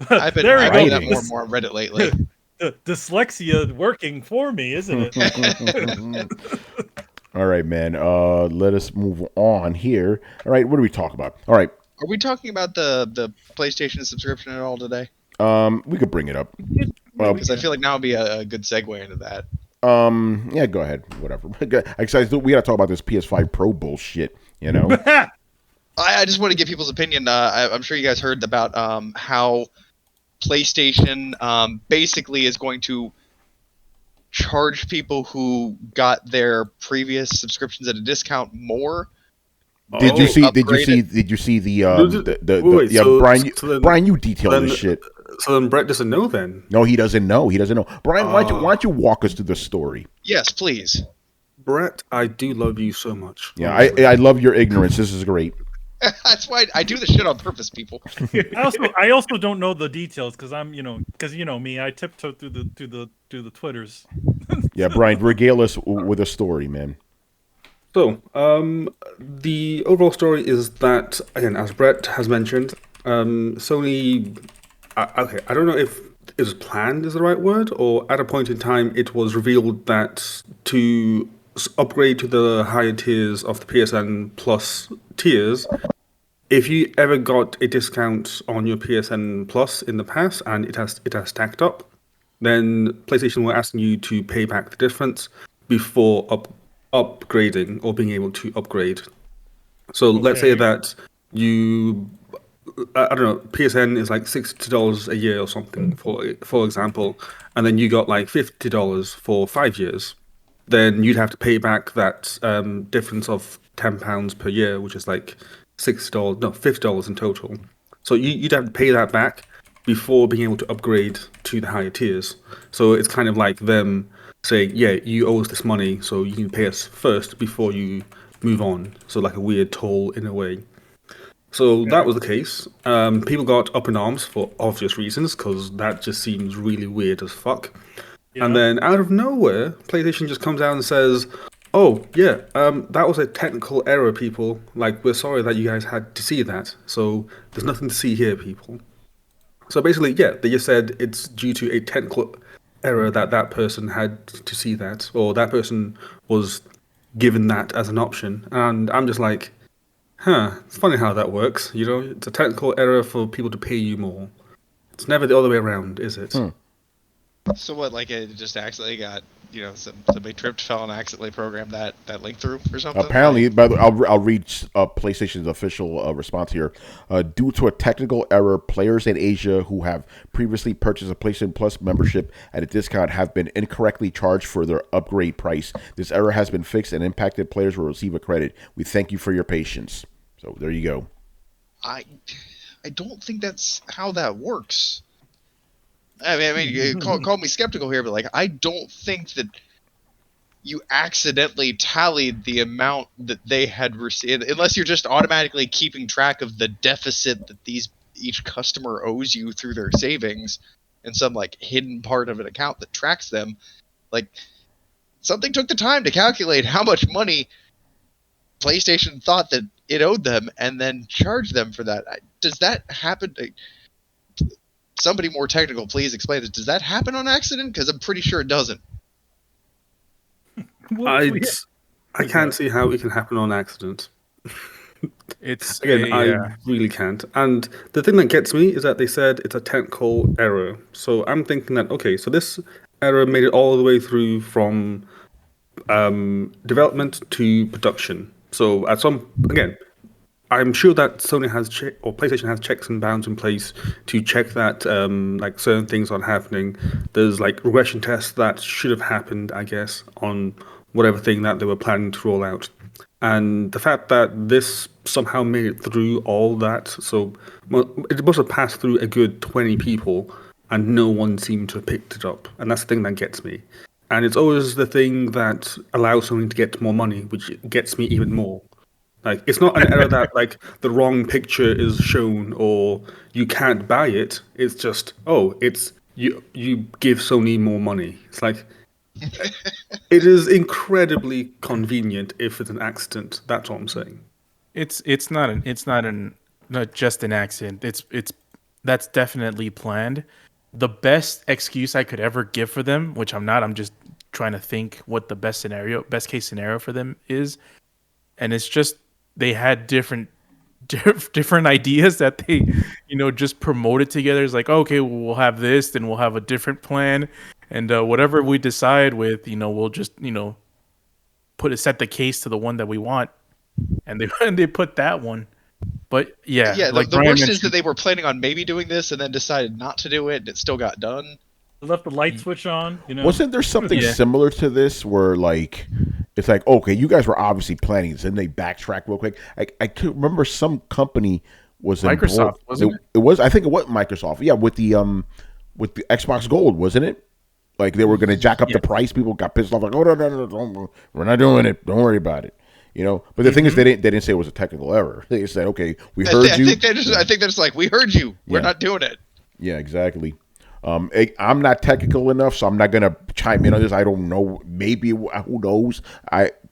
I've been doing that more and more on Reddit lately. Dyslexia working for me, isn't it? All right, man. Let us move on here. All right, what do we talk about? All right. Are we talking about the PlayStation subscription at all today? We could bring it up. Because I feel like now would be a good segue into that. Yeah, go ahead. Whatever. We got to talk about this PS5 Pro bullshit. You know. I just want to get people's opinion. I'm sure you guys heard about how PlayStation basically is going to charge people who got their previous subscriptions at a discount more. Did you see the Brian, you detailed this shit. So then Brett doesn't know then. No, he doesn't know. Brian, why don't you walk us through the story? Yes, please. Brett, I do love you so much. Yeah, I love your ignorance. This is great. That's why I do this shit on purpose, people. I also don't know the details because me, I tiptoe through the Twitters. Yeah, Brian, regale us with a story, man. So, the overall story is that, again, as Brett has mentioned, Sony. I don't know if it was planned is the right word, or at a point in time it was revealed that to upgrade to the higher tiers of the PSN Plus tiers, if you ever got a discount on your PSN Plus in the past and it has stacked up, then PlayStation were asking you to pay back the difference before upgrading or being able to upgrade. So let's say that you, I don't know, PSN is like $60 a year or something, for example, and then you got like $50 for 5 years. Then you'd have to pay back that difference of £10 per year, which is like $50 in total. So you'd have to pay that back before being able to upgrade to the higher tiers. So it's kind of like them saying, yeah, you owe us this money, so you can pay us first before you move on. So like a weird toll in a way. So that was the case. People got up in arms for obvious reasons, because that just seems really weird as fuck. Yeah. And then out of nowhere, PlayStation just comes out and says, oh, yeah, that was a technical error, people. Like, we're sorry that you guys had to see that. So there's nothing to see here, people. So basically, yeah, they just said it's due to a technical error that person had to see that, or that person was given that as an option. And I'm just like, it's funny how that works. You know, it's a technical error for people to pay you more. It's never the other way around, is it? So what, like it just accidentally got, somebody tripped, fell, and accidentally programmed that link through or something? Apparently, but I'll read PlayStation's official response here. Due to a technical error, players in Asia who have previously purchased a PlayStation Plus membership at a discount have been incorrectly charged for their upgrade price. This error has been fixed and impacted players will receive a credit. We thank you for your patience. So there you go. I don't think that's how that works. I mean, you call me skeptical here, but like, I don't think that you accidentally tallied the amount that they had received, unless you're just automatically keeping track of the deficit that each customer owes you through their savings and some like hidden part of an account that tracks them. Like, something took the time to calculate how much money PlayStation thought that it owed them and then charged them for that. Does that happen? Somebody more technical, please explain this. Does that happen on accident? Because I'm pretty sure it doesn't. I can't see how it can happen on accident. I really can't. And the thing that gets me is that they said it's a technical error. So I'm thinking that, okay, so this error made it all the way through from development to production. So I'm sure that Sony has or PlayStation has checks and bounds in place to check that like certain things aren't happening. There's like regression tests that should have happened, I guess, on whatever thing that they were planning to roll out. And the fact that this somehow made it through all that, so it must have passed through a good 20 people, and no one seemed to have picked it up. And that's the thing that gets me. And it's always the thing that allows Sony to get more money, which gets me even more. Like, it's not an error that like the wrong picture is shown or you can't buy it. It's just, it's you give Sony more money. It's like it is incredibly convenient if it's an accident. That's all I'm saying. It's not just an accident. It's that's definitely planned. The best excuse I could ever give for them, which I'm not, I'm just trying to think what the best case scenario for them is, and it's just they had different ideas that they just promoted together. It's like, okay, well, we'll have this, then we'll have a different plan, and whatever we decide with, we'll just set the case to the one that we want, and they put that one. But yeah, like the worst is that they were planning on maybe doing this and then decided not to do it, and it still got done. They left the light switch on. Wasn't there something similar to this where like it's like, okay, you guys were obviously planning this, and they backtrack real quick? I could remember some company was Microsoft, wasn't it? It was, I think it was Microsoft. Yeah, with the Xbox Gold, wasn't it? Like they were going to jack up the price. People got pissed off. Like, oh no, we're not doing it. Don't worry about it. But the thing is, they didn't say it was a technical error. They said, okay, we heard you. I think they're just like, we heard you. We're not doing it. Yeah, exactly. I'm not technical enough, so I'm not gonna chime in on this. I don't know. Maybe who knows?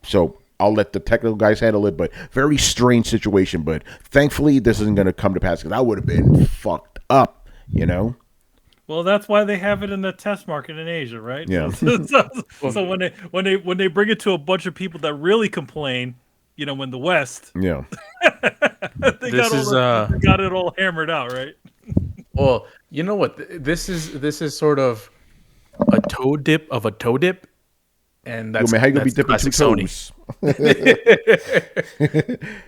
So I'll let the technical guys handle it. But very strange situation. But thankfully, this isn't gonna come to pass because I would have been fucked up. Well, that's why they have it in the test market in Asia, right? Yeah. So when they bring it to a bunch of people that really complain, in the West, yeah, they got it all hammered out, right? Well, you know what? This is sort of a toe dip of a toe dip, and that's how you gonna be dipping two Sony. Toes?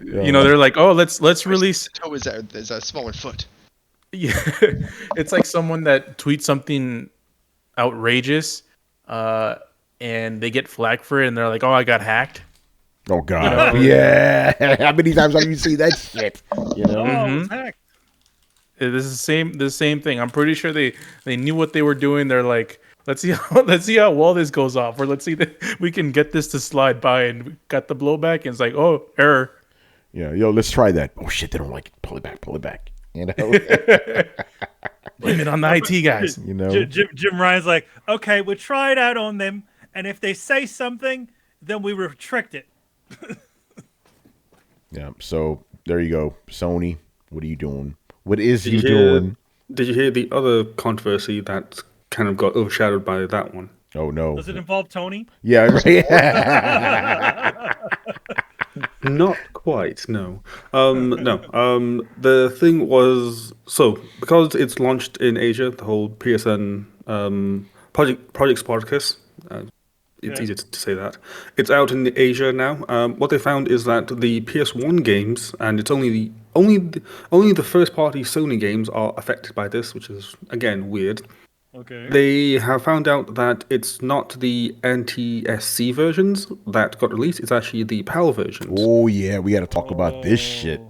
They're like, oh, let's release. Toe is a smaller foot. Yeah, it's like someone that tweets something outrageous, and they get flagged for it, and they're like, "Oh, I got hacked." Oh God, yeah. How many times have you seen that shit? Oh, it was hacked. This is the same thing. I'm pretty sure they knew what they were doing. They're like, let's see how well this goes off, or let's see that we can get this to slide by, and we got the blowback, and it's like, oh, error. Yeah, let's try that. Oh shit, they don't like it. Pull it back. Blame it on the IT guys. Jim Ryan's like, okay, we'll try it out on them, and if they say something, then we restrict it. Yeah. So there you go, Sony. What are you doing? What is you doing? Did you hear the other controversy that kind of got overshadowed by that one? Oh no. Does it involve Tony? Yeah. Not quite, no. No. The thing was, because it's launched in Asia, the whole PSN Project Spartacus, it's easy to say that. It's out in Asia now. What they found is that the PS1 games, and it's only the first-party Sony games are affected by this, which is, again, weird. Okay. They have found out that it's not the NTSC versions that got released, it's actually the PAL versions. Oh, yeah, we got to talk about this shit.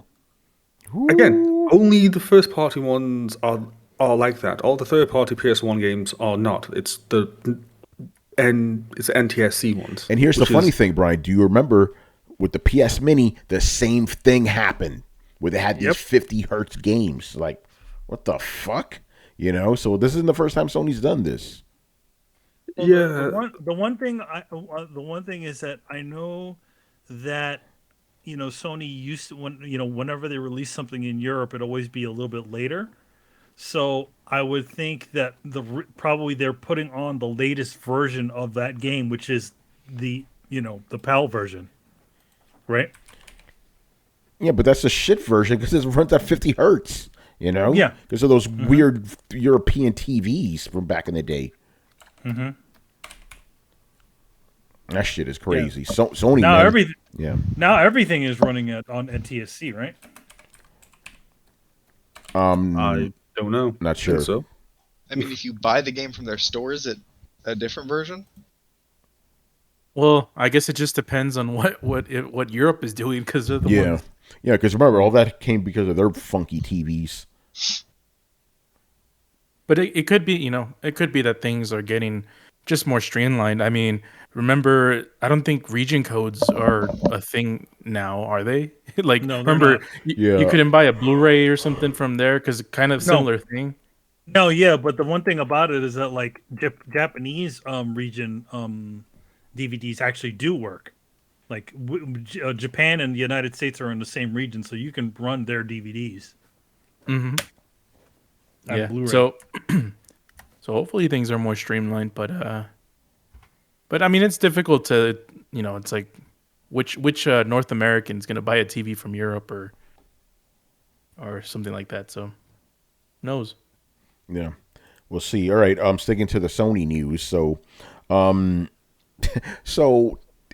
Again, only the first-party ones are like that. All the third-party PS1 games are not. It's the NTSC ones. And here's the funny thing, Brian. Do you remember with the PS Mini, the same thing happened where they had these 50 hertz games? Like, what the fuck? So this isn't the first time Sony's done this. Well, yeah. The one thing is that I know that Sony used to whenever they release something in Europe, it'd always be a little bit later. So I would think that probably they're putting on the latest version of that game, which is the PAL version, right? Yeah, but that's the shit version because it runs at 50 hertz. Yeah, because of those weird European TVs from back in the day. Mm-hmm. That shit is crazy. Yeah. Sony. Now Yeah. Now everything is running at TSC, right? I don't know. Not I sure. think so. I mean, if you buy the game from their store, is it a different version? Well, I guess it just depends on what Europe is doing because they're the Yeah. ones. Yeah, because remember, all that came because of their funky TVs. But it could be, it could be that things are getting just more streamlined. I mean, remember, I don't think region codes are a thing now, are they? Like, No, they're remember, not. you couldn't buy a Blu-ray or something from there because kind of similar thing. No, yeah, but the one thing about it is that like Japanese region DVDs actually do work. Like Japan and the United States are in the same region, so you can run their DVDs. Mm-hmm. On Yeah. Blu-ray. So hopefully things are more streamlined, but I mean it's difficult to it's like which North American's gonna buy a TV from Europe or something like that. So who knows. Yeah, we'll see. All right, sticking to the Sony news. So,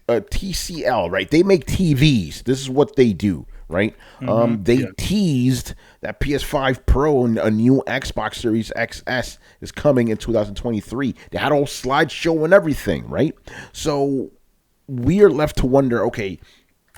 TCL, right? They make TVs. This is what they do, right? They teased that PS5 Pro and a new Xbox Series XS is coming in 2023. They had a whole slideshow and everything, right? So we are left to wonder, okay,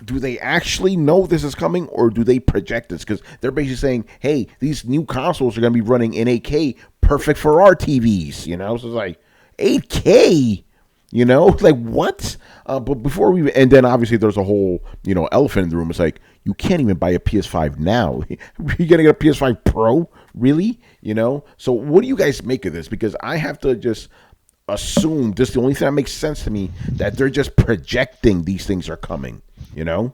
do they actually know this is coming, or do they project this? Because they're basically saying, hey, these new consoles are going to be running in 8K, perfect for our TVs, So it's like, 8K? It's like, what? But before we, and then obviously there's a whole, elephant in the room. It's like, you can't even buy a PS5 now. You're going to get a PS5 Pro? Really? So what do you guys make of this? Because I have to just assume this is the only thing that makes sense to me, that they're just projecting these things are coming. I mean,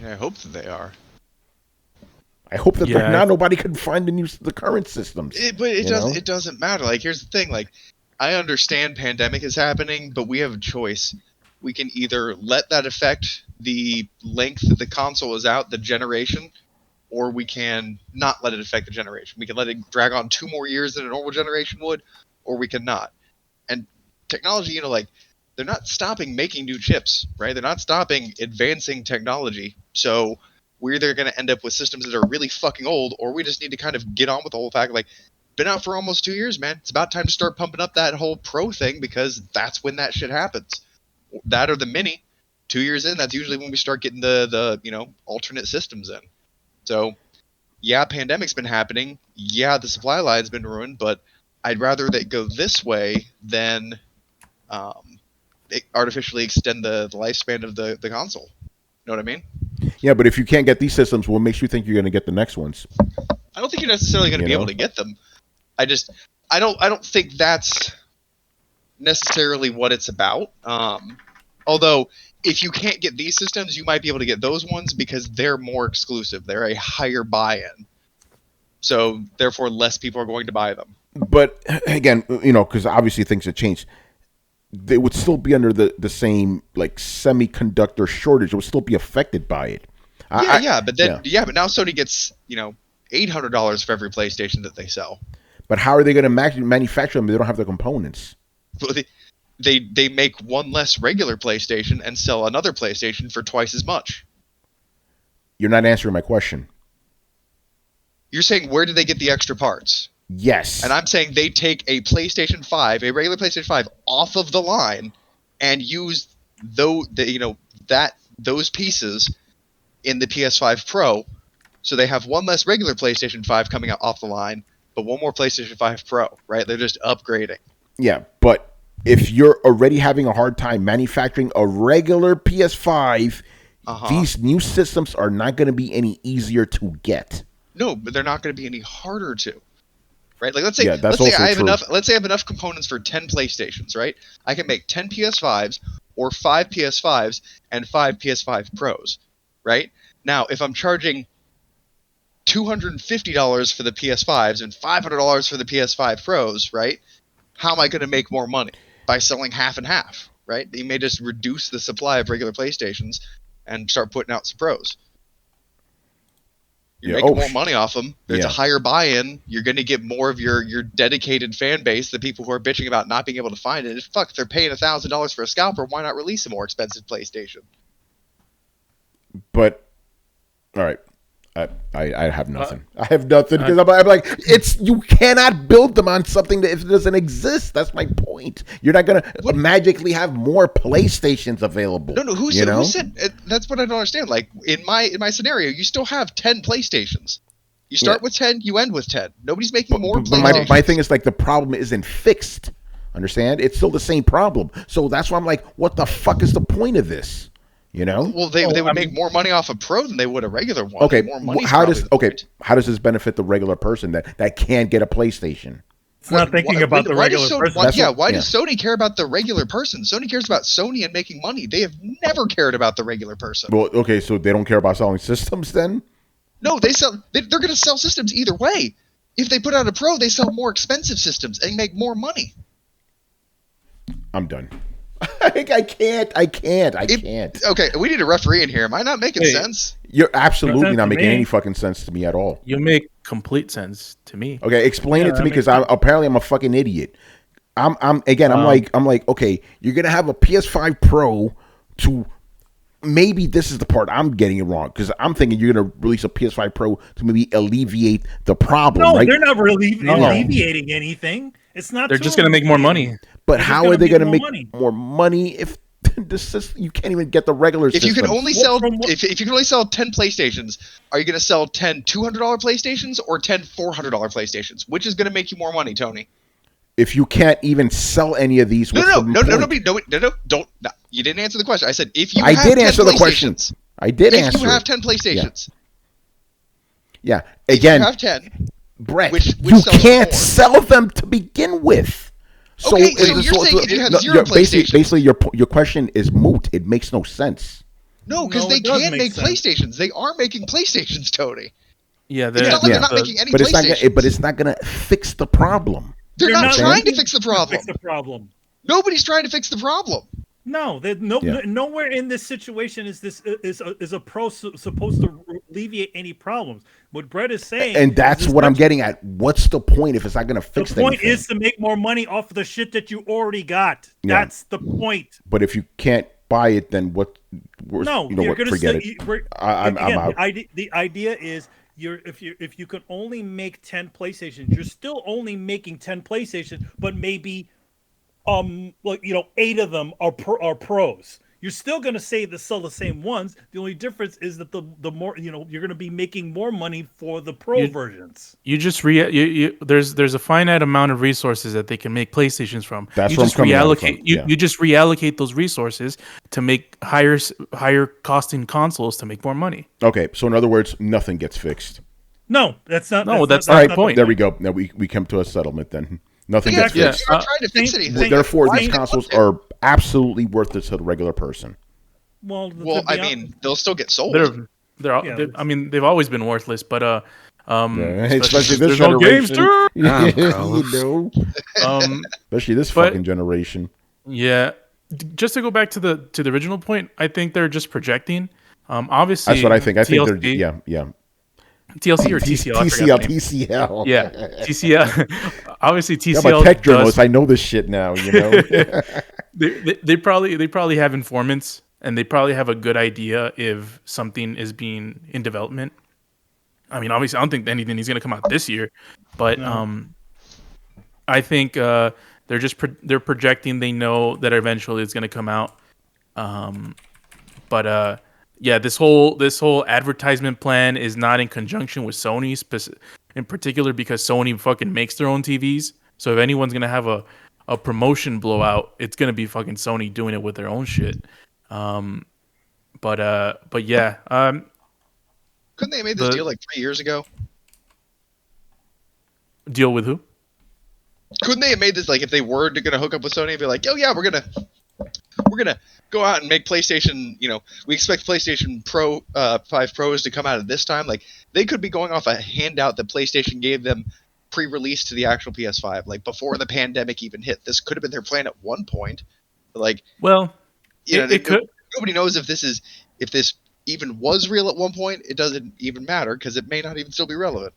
I hope that they are. I hope that now nobody can find the current systems. But it doesn't matter. Like, here's the thing. Like, I understand pandemic is happening, but we have a choice. We can either let that affect the length that the console is out, the generation, or we can not let it affect the generation. We can let it drag on 2 more years than a normal generation would, or we can not. And technology, they're not stopping making new chips, right? They're not stopping advancing technology. So we're either going to end up with systems that are really fucking old, or we just need to kind of get on with the whole fact, been out for almost 2 years, man. It's about time to start pumping up that whole Pro thing, because that's when that shit happens. That or the Mini. 2 years in, that's usually when we start getting the alternate systems in. So, yeah, pandemic's been happening. Yeah, the supply line's been ruined, but I'd rather that go this way than artificially extend the lifespan of the console. Know what I mean? Yeah, but if you can't get these systems, what makes you think you're going to get the next ones? I don't think you're necessarily going to be able to get them. I don't think that's necessarily what it's about. Although, if you can't get these systems, you might be able to get those ones because they're more exclusive. They're a higher buy-in. So, therefore, less people are going to buy them. But, again, because obviously things have changed. They would still be under the same semiconductor shortage. It would still be affected by it. But now Sony gets $800 for every PlayStation that they sell. But how are they going to manufacture them if they don't have the components? Well, they make one less regular PlayStation and sell another PlayStation for twice as much. You're not answering my question. You're saying where do they get the extra parts? Yes. And I'm saying they take a PlayStation 5, a regular PlayStation 5, off of the line and use those pieces in the PS5 Pro. So they have one less regular PlayStation 5 coming out off the line, but one more PlayStation 5 Pro, right? They're just upgrading. Yeah, but if you're already having a hard time manufacturing a regular PS5, these new systems are not going to be any easier to get. No, but they're not going to be any harder to. Right? Like let's say I have enough components for 10 PlayStations, right? I can make 10 PS5s or 5 PS5s and 5 PS5 Pros, right? Now, if I'm charging $250 for the PS5s and $500 for the PS5 Pros, right? How am I going to make more money? By selling half and half, right? You may just reduce the supply of regular PlayStations and start putting out some Pros. You're making more money off them. There's a higher buy-in. You're going to get more of your dedicated fan base, the people who are bitching about not being able to find it. Fuck, if they're paying $1,000 for a scalper, why not release a more expensive PlayStation? But all right. I have nothing. I have nothing because I'm like, you cannot build them on something that if it doesn't exist. That's my point. You're not gonna magically have more PlayStations available. No. Who said? That's what I don't understand. Like in my scenario, you still have 10 PlayStations. You start with 10, you end with 10. Nobody's making more PlayStations. My thing is like the problem isn't fixed. Understand? It's still the same problem. So that's why I'm like, what the fuck is the point of this? You know? Well, they would make more money off a Pro than they would a regular one. Okay, more how does this benefit the regular person that can't get a PlayStation? It's not thinking about the regular person. Why does Sony care about the regular person? Sony cares about Sony and making money. They have never cared about the regular person. Well, okay, so they don't care about selling systems then? No, they're going to sell systems either way. If they put out a Pro, they sell more expensive systems and make more money. I'm done. I can't. Okay, we need a referee in here. Am I not making sense? You're absolutely not making any fucking sense to me at all. You make complete sense to me. Okay, explain it to me because apparently I'm a fucking idiot. I'm like, okay, you're gonna have a PS5 Pro to maybe this is the part I'm getting it wrong because I'm thinking you're gonna release a PS5 Pro to maybe alleviate the problem. No, right? they're not really alleviating anything. It's not. They're just gonna make more money. But how are they going to make more money if the system, you can't even get the regular system? If you can only sell if you can only sell 10 PlayStations, are you going to sell 10 $200 PlayStations or 10 $400 PlayStations? Which is going to make you more money, Tony? If you can't even sell any of these, no, don't. You didn't answer the question. I said if you. I did answer the question. I did answer. If you have 10 PlayStations. Yeah. Again, if you have 10. Brett, you can't sell them to begin with. So, okay, so you're saying if you have zero PlayStations. Basically, your question is moot. It makes no sense. No, because they can make PlayStations. They are making PlayStations, Tony. Yeah, it's not like they're not making any PlayStations. But it's not going to fix the problem. They're not trying to fix the problem. Nobody's trying to fix the problem. No, nowhere in this situation is a Pro supposed to alleviate any problems. What Brett is saying, and that's what I'm getting at. What's the point if it's not going to fix the point? Is to make more money off the shit that you already got. Yeah. That's the point. But if you can't buy it, then what? You're going to forget it. I'm out. The idea is if you can only make 10 PlayStations, you're still only making 10 PlayStations, but maybe 8 of them are pros. You're still going to sell the same ones. The only difference is that the more you're going to be making more money for the pro versions. You just there's a finite amount of resources that they can make PlayStations from. That's you what just reallocate. You just reallocate those resources to make higher costing consoles to make more money. Okay, so in other words, nothing gets fixed. No, that's not. That's not the point. There we go. Now we come to a settlement then. Nothing gets fixed. They're not trying to fix anything. Therefore, these consoles are absolutely worthless to the regular person. Well, I mean, they'll still get sold. I mean, they've always been worthless, but especially this generation. No games too. Especially this fucking generation. Yeah, just to go back to the original point, I think they're just projecting. Obviously, that's what I think. I think TLC, they're TLC or TCL? TCL. Yeah, TCL. Obviously, TCL. I'm a tech journalist. I know this shit now. You know, they probably have informants, and they probably have a good idea if something is being in development. I mean, obviously, I don't think anything is going to come out this year, but I think they're projecting. They know that eventually it's going to come out, but. Yeah, this whole advertisement plan is not in conjunction with Sony, in particular because Sony fucking makes their own TVs. So if anyone's gonna have a promotion blowout, it's gonna be fucking Sony doing it with their own shit. But yeah. Couldn't they have made this deal like 3 years ago? Deal with who? Couldn't they have made this like if they were gonna hook up with Sony and be like, oh yeah, we're gonna go out and make PlayStation, we expect PlayStation Pro 5 Pros to come out at this time. Like, they could be going off a handout that PlayStation gave them pre-release to the actual PS5, like before the pandemic even hit. This could have been their plan at one point. Like, well, it could. Nobody knows if this even was real at one point. It doesn't even matter because it may not even still be relevant.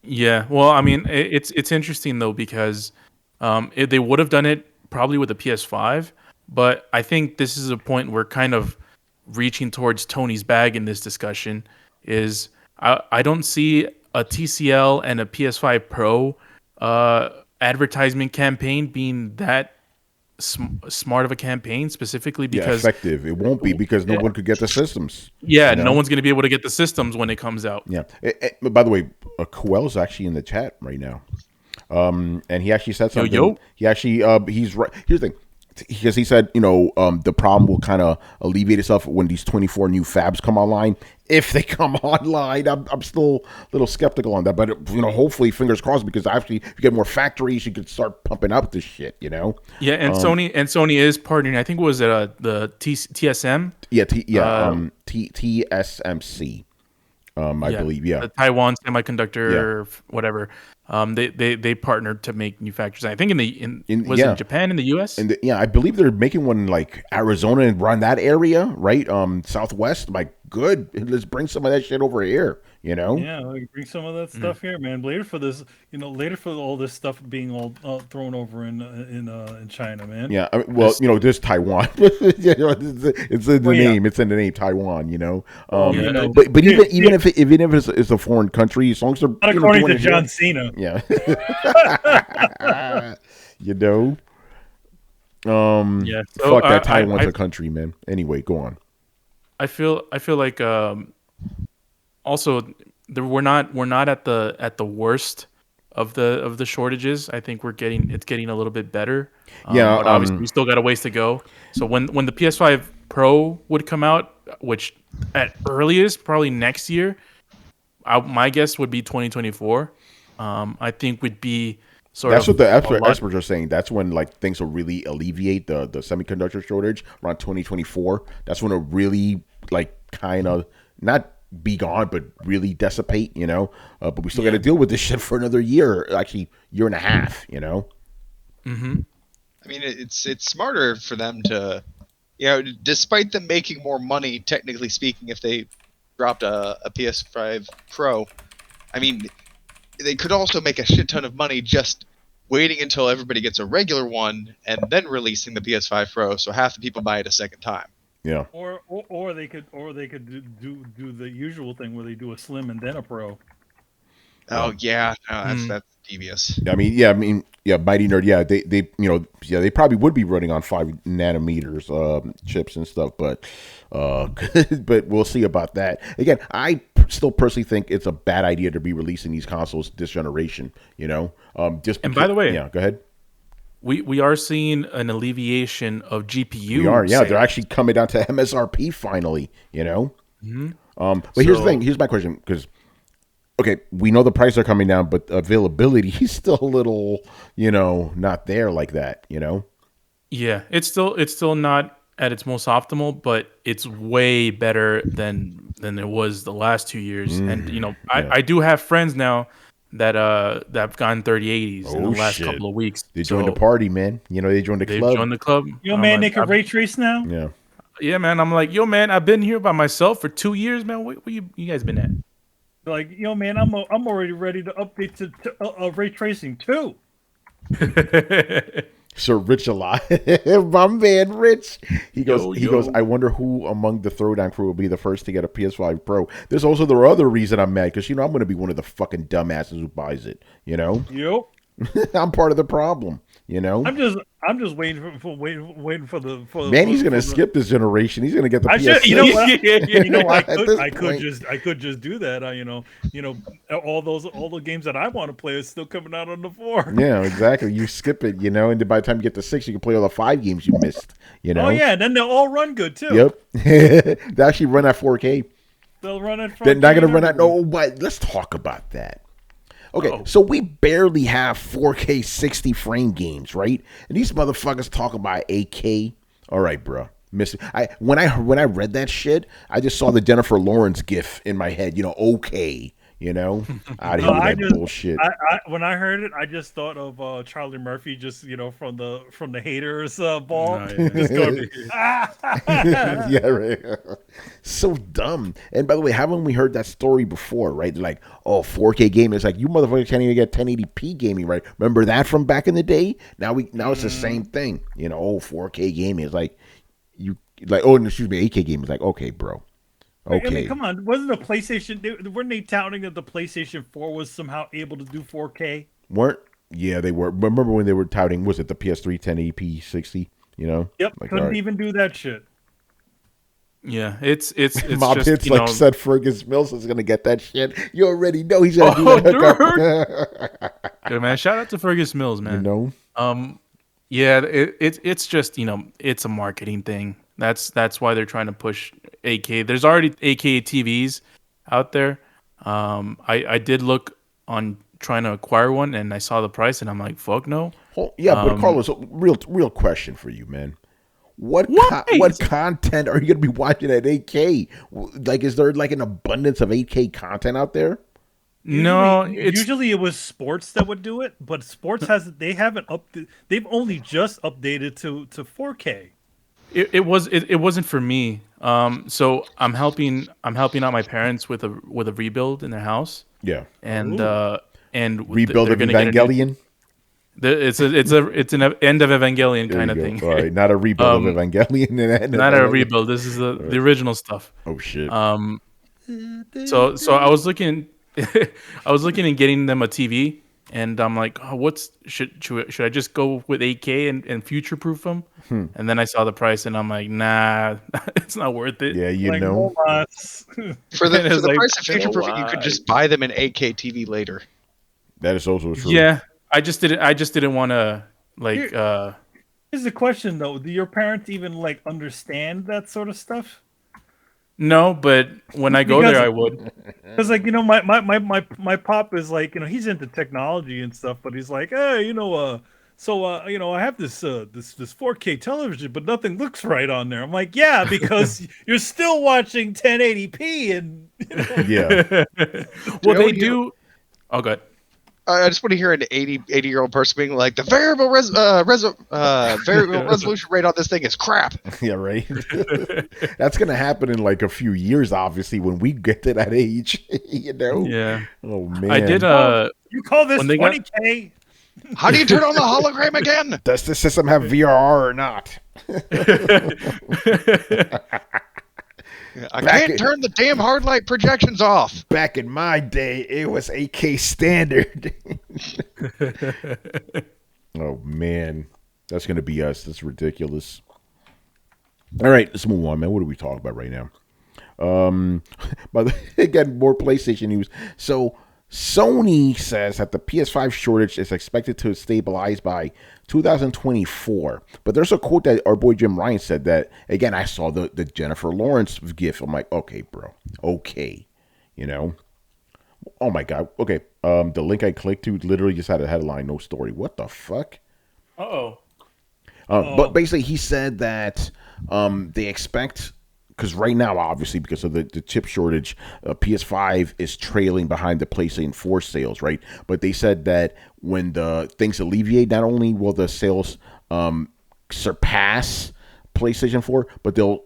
Yeah, well, I mean, it's interesting though because they would have done it probably with the PS5. But I think this is a point where kind of reaching towards Tony's bag in this discussion is I don't see a TCL and a PS5 Pro advertisement campaign being that smart of a campaign, specifically because effective. It won't be because no one could get the systems. Yeah, no one's going to be able to get the systems when it comes out. Yeah. But by the way, Coel's actually in the chat right now. And he actually said something. Yo. He actually, he's right. Here's the thing. Because he said, the problem will kind of alleviate itself when these 24 new fabs come online. If they come online, I'm still a little skeptical on that. But, hopefully, fingers crossed, because actually, if you get more factories, you could start pumping out this shit, Yeah, and Sony is partnering. I think it was the TSM? Yeah, TSMC. I believe, yeah. The Taiwan Semiconductor, whatever. They partnered to make new factories. I think in Japan, in the US. I believe they're making one like Arizona and around that area, right? Southwest. Like, good. Let's bring some of that shit over here. Yeah, like bring some of that stuff here, man. Later for this, later for all this stuff being all thrown over in China, man. Yeah, there's Taiwan. It's in the name. It's in the name, Taiwan. But even if it's a foreign country, as long as they're not according to John Cena. Yeah. Fuck that Taiwan's a country, man. Anyway, go on. I feel like also we're not at the worst of the shortages. I think it's getting a little bit better. But obviously we still got a ways to go. So when the PS5 Pro would come out, which at earliest probably next year, my guess would be 2024. I think would be that's what the experts are saying. That's when things will really alleviate the semiconductor shortage around 2024. That's when it really kind of not be gone, but really dissipate. But we still got to deal with this shit for another year, actually year and a half. Mm-hmm. I mean, it's smarter for them to, despite them making more money, technically speaking, if they dropped a PS5 Pro. I mean, they could also make a shit ton of money just waiting until everybody gets a regular one and then releasing the PS5 Pro, so half the people buy it a second time. Yeah. Or they could do the usual thing where they do a slim and then a Pro. Oh yeah, no, that's devious. Mighty Nerd. Yeah, they probably would be running on 5 nanometers chips and stuff, but but we'll see about that. Again, I still personally think it's a bad idea to be releasing these consoles this generation. By the way, go ahead. We are seeing an alleviation of GPU. We are, yeah. They're actually coming down to MSRP finally. Mm-hmm. But here's the thing. Here's my question, because we know the prices are coming down, but availability is still a little, not there like that. Yeah, it's still not at its most optimal, but it's way better than it was the last 2 years. And I do have friends now that have gotten 3080s in the last couple of weeks. They joined the party, man. They joined the club. Joined the club. Man, they can ray trace now. Yeah. Yeah, man. I'm like, man, I've been here by myself for 2 years, man. Where you guys been at? Like, man, I'm already ready to update to ray tracing too. Sir Rich alive, my man Rich. He goes. I wonder who among the Throwdown crew will be the first to get a PS5 Pro. There's also the other reason I'm mad, because I'm going to be one of the fucking dumbasses who buys it. Yep. I'm part of the problem. I'm just waiting for the. Man, he's gonna skip this generation. He's gonna get the PS6. I could just do that. All the games that I want to play are still coming out on the 4. Yeah, exactly. You skip it, and then by the time you get to 6, you can play all the 5 games you missed. Oh yeah, and then they'll all run good too. Yep. They actually run at 4K. They'll run at 4K. They're not gonna run at but let's talk about that. Okay, So we barely have 4K 60 frame games, right? And these motherfuckers talk about 8K. All right, bro. When I read that shit, I just saw the Jennifer Lawrence gif in my head. Okay. Out of that bullshit. When I heard it, I just thought of Charlie Murphy, just from the haters ball. No, yeah. Just going, yeah, right. So dumb. And by the way, haven't we heard that story before? Right? They're like, 4K gaming. It's like, you motherfuckers can't even get 1080p gaming, right? Remember that from back in the day? Now it's the same thing. 4K gaming. It's like like, oh, excuse me, 8K game. It's like, okay, bro. Okay. I mean, come on. Wasn't the PlayStation? Weren't they touting that the PlayStation 4 was somehow able to do 4K? Yeah, they were. Remember when they were touting? Was it the PS3 1080p 60? You know. Yep. Like, Couldn't even do that shit. Yeah, it's Mob just, Hits you know, said Fergus Mills is gonna get that shit. You already know he's gonna do that hookup. Dude, man, shout out to Fergus Mills, man. You know. Yeah, it's just, you know, it's a marketing thing. That's why they're trying to push 8K. There's already 8K TVs out there. I did look on trying to acquire one, and I saw the price, and I'm like, fuck no. But Carlos, real question for you, man. What content are you going to be watching at 8K? Like, is there like an abundance of 8K content out there? No, usually it was sports that would do it, but sports they've only just updated to 4K. It wasn't for me. So I'm helping out my parents with a rebuild in their house. Yeah, and rebuild of Evangelion. It's an end of Evangelion kind of thing. All right, not a rebuild of Evangelion. Not a rebuild. This is the original stuff. Oh shit. So I was looking and getting them a TV, and I'm like, oh, should I just go with 8K and future proof them? And then I saw the price, and I'm like, nah, it's not worth it. Yeah, you like, know. For the price of future proofing, you could just buy them an 8K TV later. That is also true. Yeah, I just didn't want to like. Here's the question though: do your parents even like understand that sort of stuff? No, but when I go there, I would. Because like, you know, my pop is like, you know, he's into technology and stuff, but he's like, hey, you know, you know, I have this 4K television, but nothing looks right on there. I'm like, yeah, because you're still watching 1080p, and you know. Yeah. Well, they do. Oh, good. I just want to hear an 80-year-old person being like, the variable resolution rate on this thing is crap. Yeah, right. That's gonna happen in like a few years, obviously, when we get to that age. You know. Yeah. Oh man. I did. You call this 20K? How do you turn on the hologram again? Does the system have VRR or not? I can't turn the damn hard light projections off. Back in my day, it was 8K standard. Oh man, that's gonna be us. That's ridiculous. All right, let's move on, man. What are we talking about right now? But again, more PlayStation news. So Sony says that the PS5 shortage is expected to stabilize by 2024. But there's a quote that our boy Jim Ryan said that, again, I saw the Jennifer Lawrence gif. I'm like, okay, bro. Okay. You know? Oh, my God. Okay. The link I clicked to literally just had a headline, no story. What the fuck? Uh-oh. But basically, he said that they expect... Because right now, obviously, because of the chip shortage, PS5 is trailing behind the PlayStation 4 sales, right? But they said that when the things alleviate, not only will the sales surpass PlayStation 4, but they'll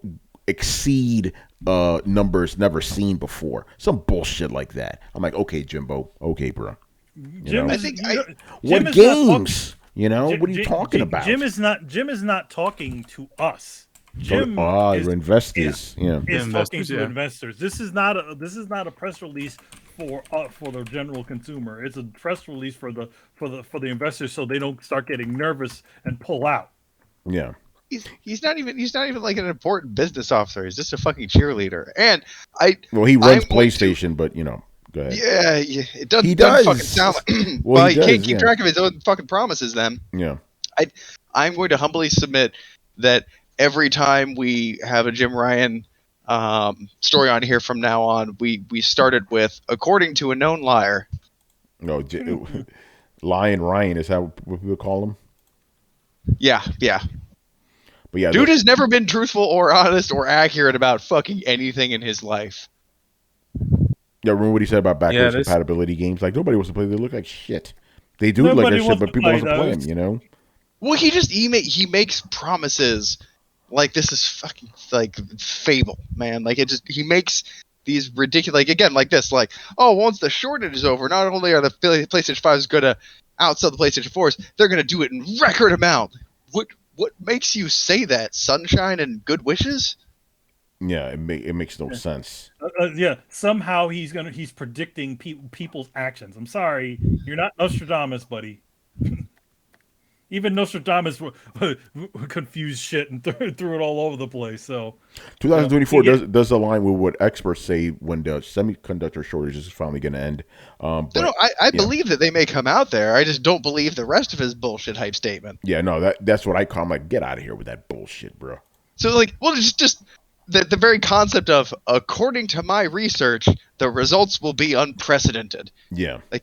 exceed numbers never seen before. Some bullshit like that. I'm like, okay, Jimbo. Okay, bro. Jim, I think what games? You know, what are you talking about? Jim is not talking to us. Jim investors, is talking to investors. This is not a press release for the general consumer. It's a press release for the investors, so they don't start getting nervous and pull out. Yeah, he's not even like an important business officer. He's just a fucking cheerleader. And he runs PlayStation, but you know. Go ahead. Yeah, it doesn't. He does. Fucking sound like, well, he can't keep track of his own fucking promises. Then, yeah, I'm going to humbly submit that every time we have a Jim Ryan story on here from now on, we started with, according to a known liar. No, Lion Ryan is how we call him. Yeah. But yeah, dude has never been truthful or honest or accurate about fucking anything in his life. Yeah, remember what he said about backwards compatibility games? Like, nobody wants to play. They look like shit. They do look like shit, but people want to play them, you know? Well, he makes promises like this is fucking like fable, man. Like he makes these ridiculous, like again, like this, like, oh, once the shortage is over, not only are the PlayStation 5s going to outsell the PlayStation 4s, they're going to do it in record amount. what makes you say that? Sunshine and good wishes? Yeah, it makes no sense. Yeah, somehow he's predicting people's actions. I'm sorry, you're not Nostradamus, buddy. Even Nostradamus confused shit and threw it all over the place. So 2024 does align with what experts say when the semiconductor shortage is finally going to end. I believe that they may come out there. I just don't believe the rest of his bullshit hype statement. Yeah, no, that's what I call. I'm like, get out of here with that bullshit, bro. So like, well, it's just the very concept of, according to my research, the results will be unprecedented. Yeah, like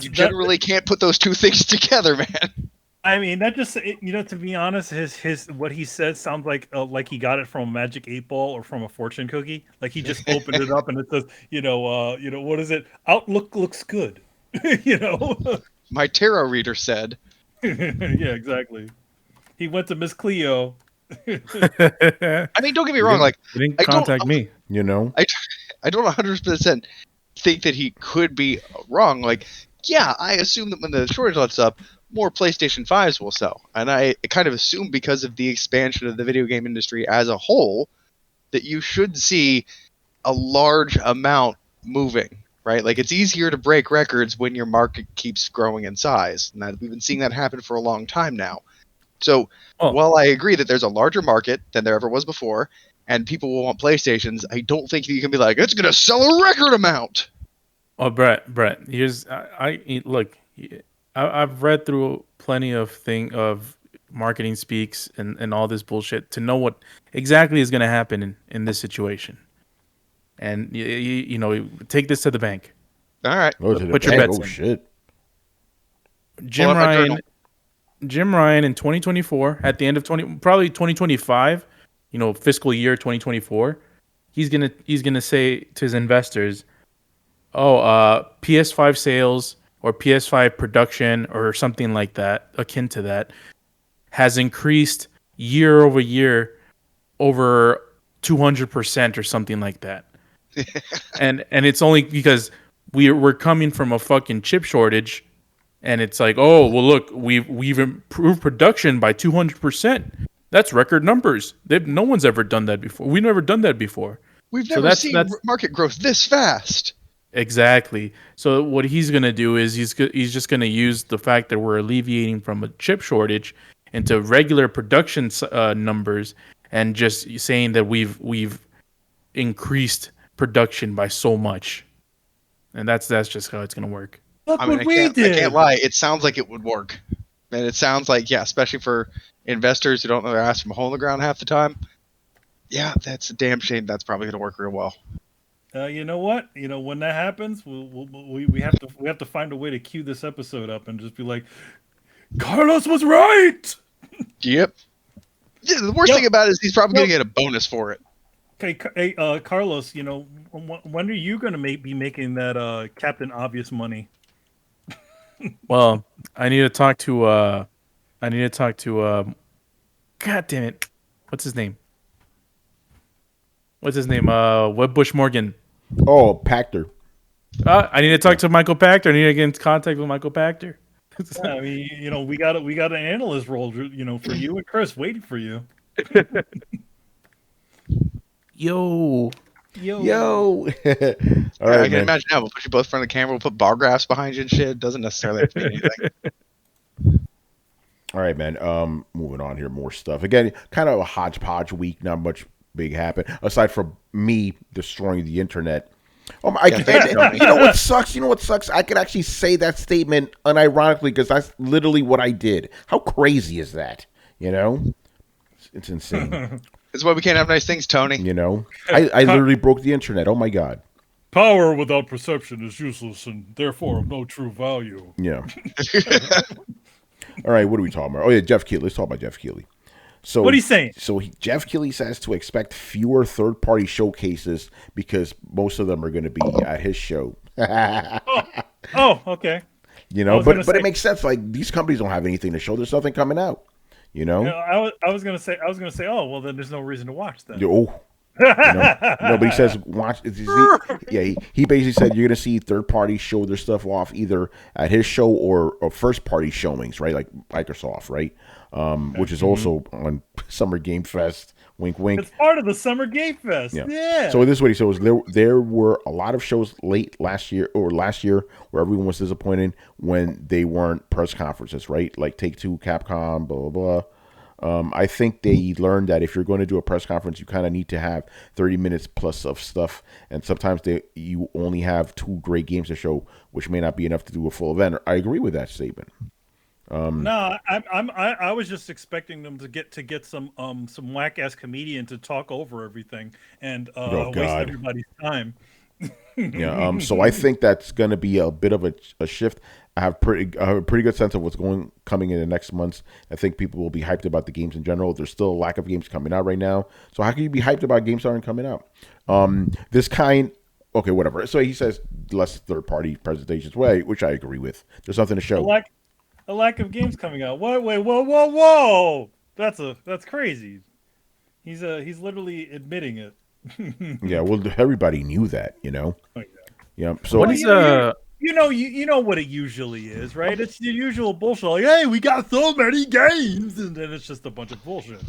you generally can't put those two things together, man. I mean, that just, to be honest, his what he said sounds like he got it from a Magic 8-Ball or from a fortune cookie. Like he just opened it up and it says, what is it? Outlook looks good. My tarot reader said. Yeah, exactly. He went to Miss Cleo. I mean, don't get me wrong. Like, he didn't contact me. I don't 100% think that he could be wrong. Like, yeah, I assume that when the shortage lets up, more PlayStation 5s will sell. And I kind of assume, because of the expansion of the video game industry as a whole, that you should see a large amount moving, right? Like, it's easier to break records when your market keeps growing in size. And we've been seeing that happen for a long time now. So while I agree that there's a larger market than there ever was before, and people will want PlayStations, I don't think you can be like, it's going to sell a record amount. Oh, Brett, here's look. I've read through plenty of marketing speaks and all this bullshit to know what exactly is going to happen in this situation. And take this to the bank. All right, put your bets in. Shit. Jim Ryan in 2024, at the end of probably 2025, fiscal year 2024, he's gonna say to his investors, PS5 sales or PS5 production or something like that, akin to that, has increased year over year over 200% or something like that. and it's only because we're coming from a fucking chip shortage, and it's like, oh well, look, we've improved production by 200%. That's record numbers. No one's ever done that before. We've never done that before. We've never seen market growth this fast. Exactly. So what he's going to do is he's just going to use the fact that we're alleviating from a chip shortage into regular production numbers, and just saying that we've increased production by so much. And that's just how it's going to work. Look what we did. I can't lie. It sounds like it would work. And it sounds like, yeah, especially for investors who don't know their ass from a hole in the ground half the time. Yeah, that's a damn shame. That's probably going to work real well. You know what? When that happens, we have to find a way to cue this episode up and just be like, Carlos was right. Yep. Yeah, the worst thing about it is he's probably going to get a bonus for it. Okay, Carlos. When are you going to be making that Captain Obvious money? Well, I need to talk to. God damn it! What's his name? Wedbush Morgan. Oh, Pachter. I need to talk to Michael Pachter. I need to get in contact with Michael Pachter. Yeah, I mean, we got an analyst role, for you and Chris waiting for you. Yo. All right, I can imagine now. We'll put you both in front of the camera. We'll put bar graphs behind you and shit. It doesn't necessarily have to be anything. All right, man. Moving on here, more stuff. Again, kind of a hodgepodge week. Not much big happened aside from me destroying the internet. You know what sucks? I could actually say that statement unironically because that's literally what I did. How crazy is that? It's insane. That's why we can't have nice things, Tony. I literally broke the internet. Oh my god. Power without perception is useless and therefore of no true value. Yeah. All right, what are we talking about? Oh yeah, Geoff Keighley. Let's talk about Geoff Keighley. So what he's saying? So Geoff Keighley says to expect fewer third-party showcases because most of them are going to be at his show. Okay. But it makes sense. Like these companies don't have anything to show. There's nothing coming out. I was gonna say. Oh well, then there's no reason to watch that. Oh, No, but he says watch. He basically said you're gonna see third parties show their stuff off either at his show or first party showings, right? Like Microsoft, right? Which is also on Summer Game Fest. Wink, wink. It's part of the Summer Game Fest. Yeah. So this is what he said was there were a lot of shows late last year where everyone was disappointed when they weren't press conferences, right? Like Take-Two, Capcom, blah blah blah. I think they learned that if you're going to do a press conference, you kind of need to have 30 minutes plus of stuff, and sometimes you only have 2 great games to show, which may not be enough to do a full event. I agree with that statement. No, I was just expecting them to get some whack ass comedian to talk over everything and waste everybody's time. Yeah. So I think that's going to be a bit of a shift. I have a pretty good sense of what's coming in the next months. I think people will be hyped about the games in general. There's still a lack of games coming out right now. So how can you be hyped about games that aren't coming out? Okay, whatever. So he says less third party presentations, which I agree with. There's nothing to show. A lack of games coming out. Wait, whoa! That's crazy. He's literally admitting it. Yeah, well, everybody knew that, you know. Oh, yeah. So what is you know what it usually is, right? It's the usual bullshit. Like, hey, we got so many games, and then it's just a bunch of bullshit.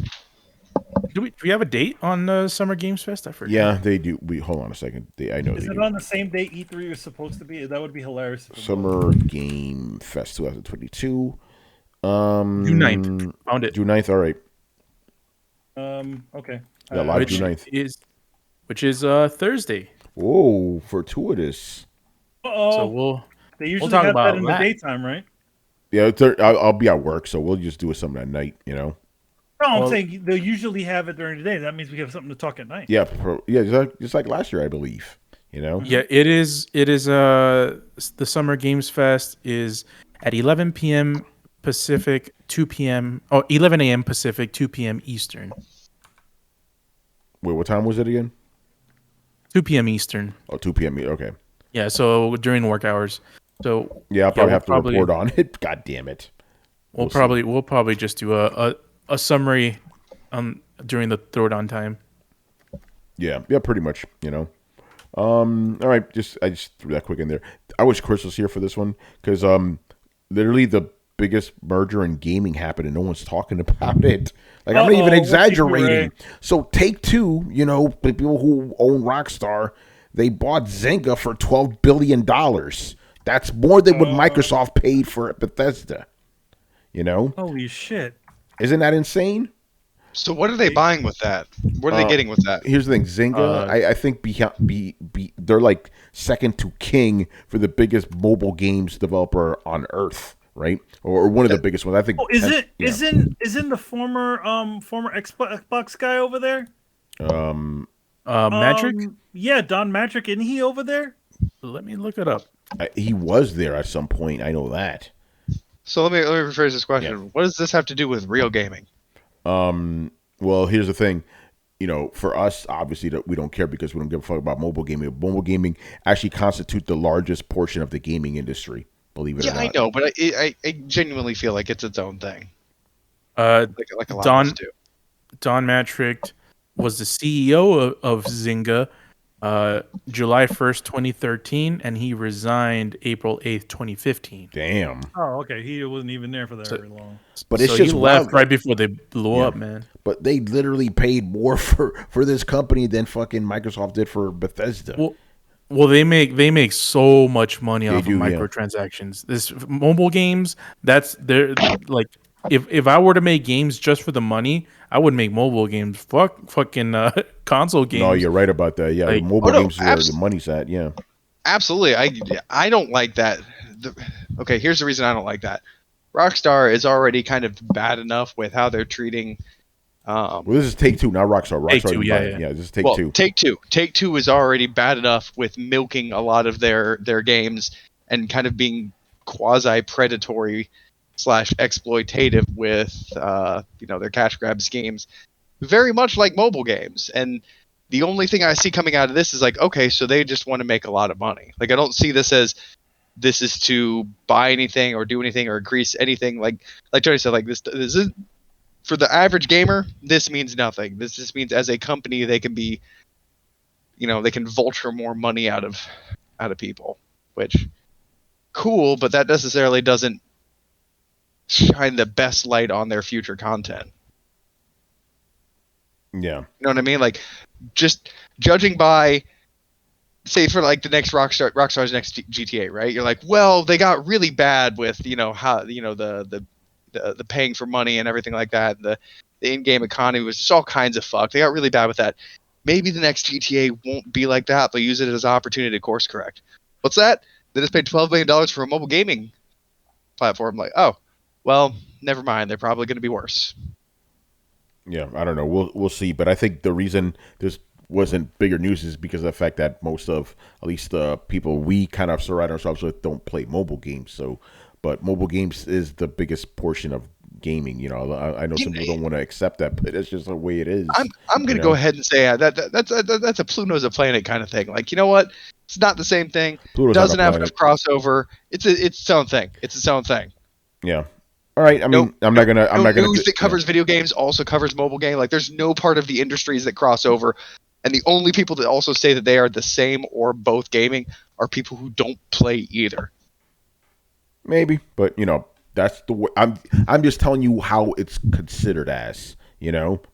Do we have a date on Summer Games Fest? I forget. Yeah, they do. Hold on a second. I know. Is it on the same day E3 was supposed to be? That would be hilarious. Summer Game Fest 2022. June 9th. Found it. June 9th. All right. Okay. Yeah, live June 9th. Which is Thursday. Whoa, fortuitous. So they usually talk have about that in the daytime, right? Yeah, I'll be at work, so we'll just do it some at night, you know. No, I'm saying they usually have it during the day. That means we have something to talk at night. Yeah, just like last year, I believe. You know. Yeah, it is. It is. The Summer Games Fest is at 11 p.m. Pacific, 2 p.m. 11 a.m. Pacific, 2 p.m. Eastern. Wait, what time was it again? 2 p.m. Eastern. Oh, 2 p.m. Okay. Yeah, so during work hours. So yeah, I'll probably have to report on it. God damn it. We'll probably just do a summary during the Throwdown time. Yeah, pretty much, you know. All right, I just threw that quick in there. I wish Chris was here for this one because literally the biggest merger in gaming happened and no one's talking about it. Like, I'm not even exaggerating. So Take-Two, you know, people who own Rockstar, they bought Zynga for $12 billion. That's more than what Microsoft paid for Bethesda. You know? Holy shit. Isn't that insane? So what are they buying with that? What are they getting with that? Here's the thing. Zynga, I think they're like second to King for the biggest mobile games developer on Earth, right? Or one of the biggest ones. I think. Isn't the former Xbox guy over there? Matrick? Yeah, Don Matrick, isn't he over there? Let me look it up. He was there at some point. I know that. So let me rephrase this question. Yeah. What does this have to do with real gaming? Well, here's the thing. You know, for us, obviously, that we don't care because we don't give a fuck about mobile gaming. Mobile gaming actually constitutes the largest portion of the gaming industry. Believe it or not. Yeah, I know, but I genuinely feel like it's its own thing. Like a lot of us do. Don Matrick was the CEO of Zynga July 1st, 2013, and he resigned April 8th, 2015. Damn. Oh, okay. He wasn't even there for that very long. But it's just he left right before they blew up, man. But they literally paid more for this company than fucking Microsoft did for Bethesda. Well, they make so much money off of microtransactions. Yeah. This mobile games, they're like, if I were to make games just for the money, I would make mobile games. Fucking console games. No, you're right about that. Yeah, like, mobile games is where the money's at. Yeah, absolutely. I don't like that. Okay, here's the reason I don't like that. Rockstar is already kind of bad enough with how they're treating. Well, this is Take-Two, not Rockstar. Take-Two, yeah. This is Take-Two. Take-Two is already bad enough with milking a lot of their games and kind of being quasi-predatory / exploitative with their cash grab schemes, very much like mobile games. And the only thing I see coming out of this is like, okay, so they just want to make a lot of money. Like, I don't see this as this is to buy anything or do anything or increase anything. Like Tony said, like this isn't for the average gamer, this means nothing. This just means as a company, they can be, they can vulture more money out of people, which cool, but that necessarily doesn't shine the best light on their future content. Yeah. You know what I mean? Like, just judging by, say, for like the next Rockstar's next GTA, right? You're like, well, they got really bad with, how, the paying for money and everything like that. The in-game economy was just all kinds of fucked. They got really bad with that. Maybe the next GTA won't be like that. They'll use it as an opportunity to course correct. What's that? They just paid $12 million for a mobile gaming platform. Like, oh, well, never mind. They're probably going to be worse. Yeah, I don't know. We'll see. But I think the reason this wasn't bigger news is because of the fact that most of, at least the people we kind of surround ourselves with, don't play mobile games. So, but mobile games is the biggest portion of gaming. I know some people don't want to accept that, but it's just the way it is. I'm going to go ahead and say that's a Pluto's a planet kind of thing. Like, you know what? It's not the same thing. Pluto's doesn't have enough crossover. It's its own thing. It's its own thing. Yeah. All right. I mean, I'm not gonna. News that covers video games also covers mobile game. Like, there's no part of the industries that cross over, and the only people that also say that they are the same or both gaming are people who don't play either. Maybe, but that's the way. I'm just telling you how it's considered as,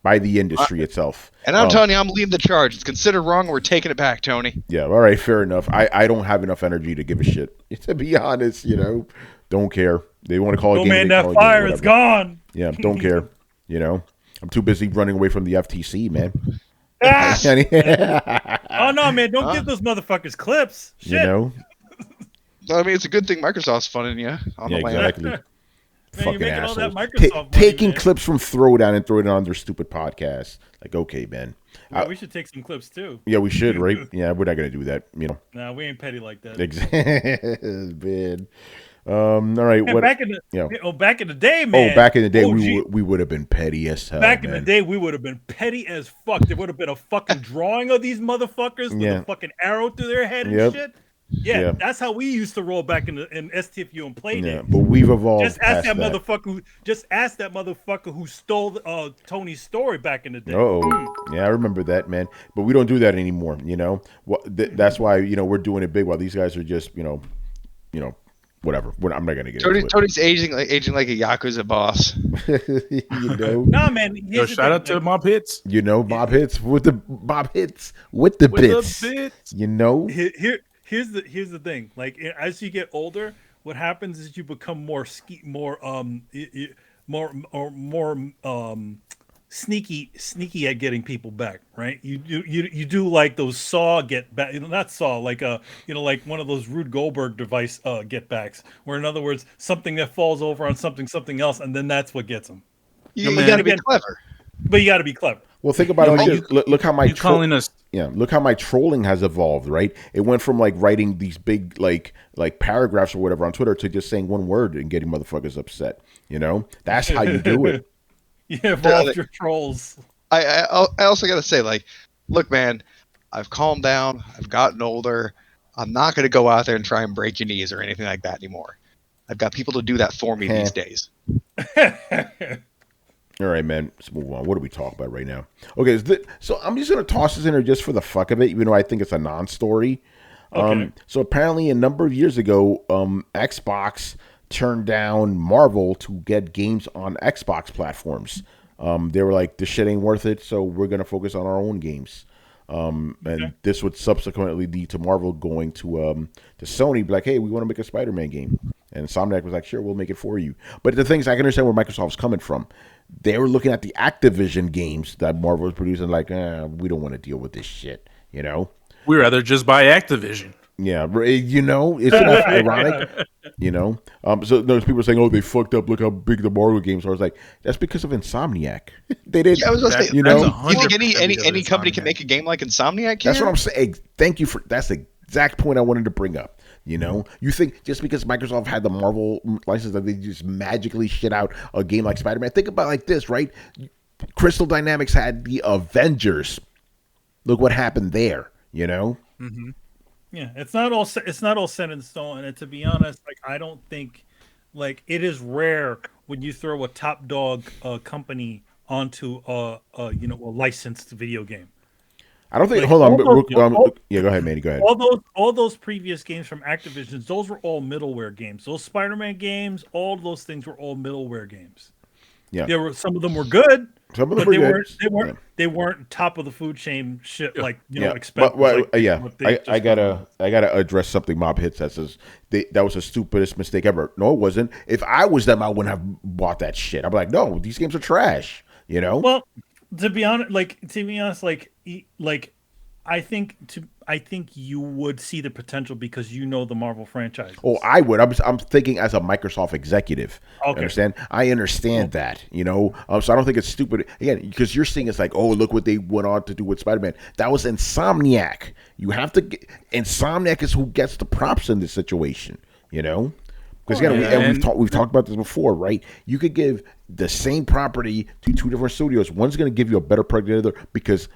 by the industry itself. And I'm telling you, I'm leading the charge. It's considered wrong. We're taking it back, Tony. Yeah. All right. Fair enough. I don't have enough energy to give a shit. To be honest, don't care. They want to call it. Oh man, that fire is gone. Yeah. Don't care. I'm too busy running away from the FTC, man. Oh no, man! Don't give those motherfuckers clips. Shit. I mean, it's a good thing Microsoft's funding you on the land. Exactly. Man, Fucking assholes. Taking money, clips from Throwdown and throwing it on their stupid podcast. Like, okay, man. Well, we should take some clips too. Yeah, we should, right? Yeah, we're not gonna do that. Nah, we ain't petty like that. Man. All right. Man, back in the day, man. Oh, back in the day, we would have been petty as hell. Back in the day, we would have been petty as fuck. There would have been a fucking drawing of these motherfuckers with a fucking arrow through their head and shit. Yeah, that's how we used to roll back in STFU and play days. But we've evolved. Just ask that motherfucker who stole Tony's story back in the day. Yeah, I remember that, man. But we don't do that anymore. That's why we're doing it big while these guys are just whatever. I'm not gonna get into it. Tony's aging like a Yakuza boss. Nah, man. Shout out to Mob Hits. Mob Hits with the bits. Here's the thing. Like, as you get older, what happens is you become more sneaky at getting people back, right? You do like those Saw get back, not Saw, like like one of those Rube Goldberg device get backs, where in other words, something that falls over on something else, and then that's what gets them. You got to be clever. But you got to be clever. Well, think about it like this. Look how my calling us. Yeah, look how my trolling has evolved, right? It went from like writing these big like paragraphs or whatever on Twitter to just saying one word and getting motherfuckers upset. That's how you do it. You evolved your trolls. I also got to say, like, look, man, I've calmed down. I've gotten older. I'm not going to go out there and try and break your knees or anything like that anymore. I've got people to do that for me these days. All right, man. Let's move on. What do we talk about right now? Okay, so I'm just going to toss this in there just for the fuck of it, even though I think it's a non-story. Okay. So apparently a number of years ago, Xbox turned down Marvel to get games on Xbox platforms. They were like, this shit ain't worth it, so we're going to focus on our own games. And this would subsequently lead to Marvel going to Sony, be like, hey, we want to make a Spider-Man game. And Insomniac was like, sure, we'll make it for you. But the thing is, I can understand where Microsoft's coming from. They were looking at the Activision games that Marvel was producing, like, we don't want to deal with this shit, We'd rather just buy Activision. Yeah, it's ironic, So there's people saying, "Oh, they fucked up. Look how big the Marvel games are." I was like, "That's because of Insomniac. They didn't." Yeah, I was gonna say, you think any company can make a game like Insomniac? That's what I'm saying. Thank you for. That's the exact point I wanted to bring up. You think just because Microsoft had the Marvel license that they just magically shit out a game like Spider-Man? Think about it like this, right? Crystal Dynamics had the Avengers. Look what happened there. Mm-hmm. Yeah, it's not all set in stone. And to be honest, like I don't think Like it is rare when you throw a top dog company onto a licensed video game. I don't think. Like Hold on. yeah, Go ahead, Manny. Go ahead. all those previous games from Activision, those were all middleware games. Those Spider-Man games, all those things were all middleware games. Yeah, There were some of them were good, some of them but they were weren't good. they weren't top of the food chain shit like But like, I gotta address something Mob Hits that says that was the stupidest mistake ever. No, it wasn't. If I was them, I wouldn't have bought that shit. I'm like, no, these games are trash. You know. Well, to be honest, I think you would see the potential because you know the Marvel franchise. Oh, I would. I'm thinking as a Microsoft executive. Okay. Understand? I understand that. You know, so I don't think it's stupid. Again, because you're seeing it's like, oh, look what they went on to do with Spider-Man. That was Insomniac. You have to. Insomniac is who gets the props in this situation. You know. Because again, we've talked about this before, right? You could give the same property to two different studios. One's going to give you a better product than the other because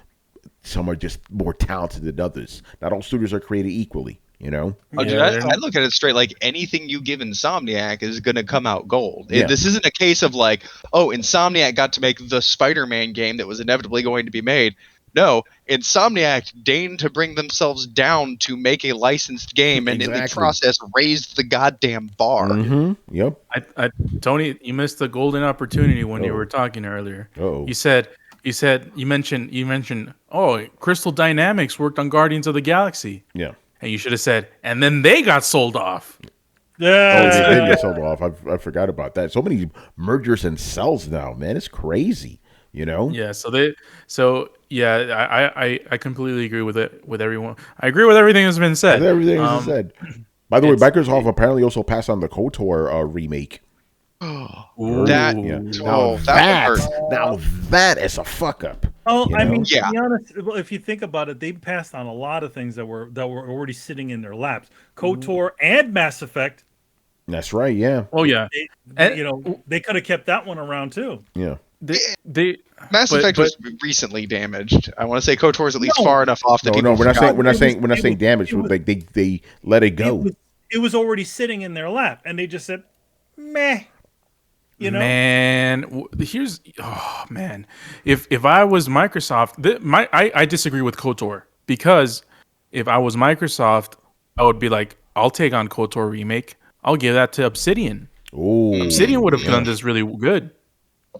some are just more talented than others. Not all studios are created equally, you know? Oh, dude, I look at it straight like anything you give Insomniac is going to come out gold. Yeah. This isn't a case of like, oh, Insomniac got to make the Spider-Man game that was inevitably going to be made. No, Insomniac deigned to bring themselves down to make a licensed game, and in the process raised the goddamn bar. Mm-hmm. Yep. Tony, you missed the golden opportunity when you were talking earlier. Oh. You mentioned, oh, Crystal Dynamics worked on Guardians of the Galaxy. Yeah. And you should have said, and then they got sold off. Yeah. Oh, they did get sold off. I forgot about that. So many mergers and sells now, man. It's crazy. You know? Yeah. I completely agree with it. With everyone, I agree with everything that's been said. Everything that's said. By the way, Microsoft apparently also passed on the KOTOR remake. Now that is a fuck up. Oh, I mean, to be honest, if you think about it, they passed on a lot of things that were already sitting in their laps. KOTOR and Mass Effect. That's right. Yeah. Oh yeah. They could have kept that one around too. Yeah. Mass Effect was recently damaged. I want to say KOTOR is at least far enough off that people. We're not saying damaged. Like they let it go. It was already sitting in their lap, and they just said, "Meh." You know? Man, if I was Microsoft, I disagree with KOTOR, because if I was Microsoft, I would be like, I'll take on KOTOR remake. I'll give that to Obsidian. Ooh, Obsidian would have done this really good.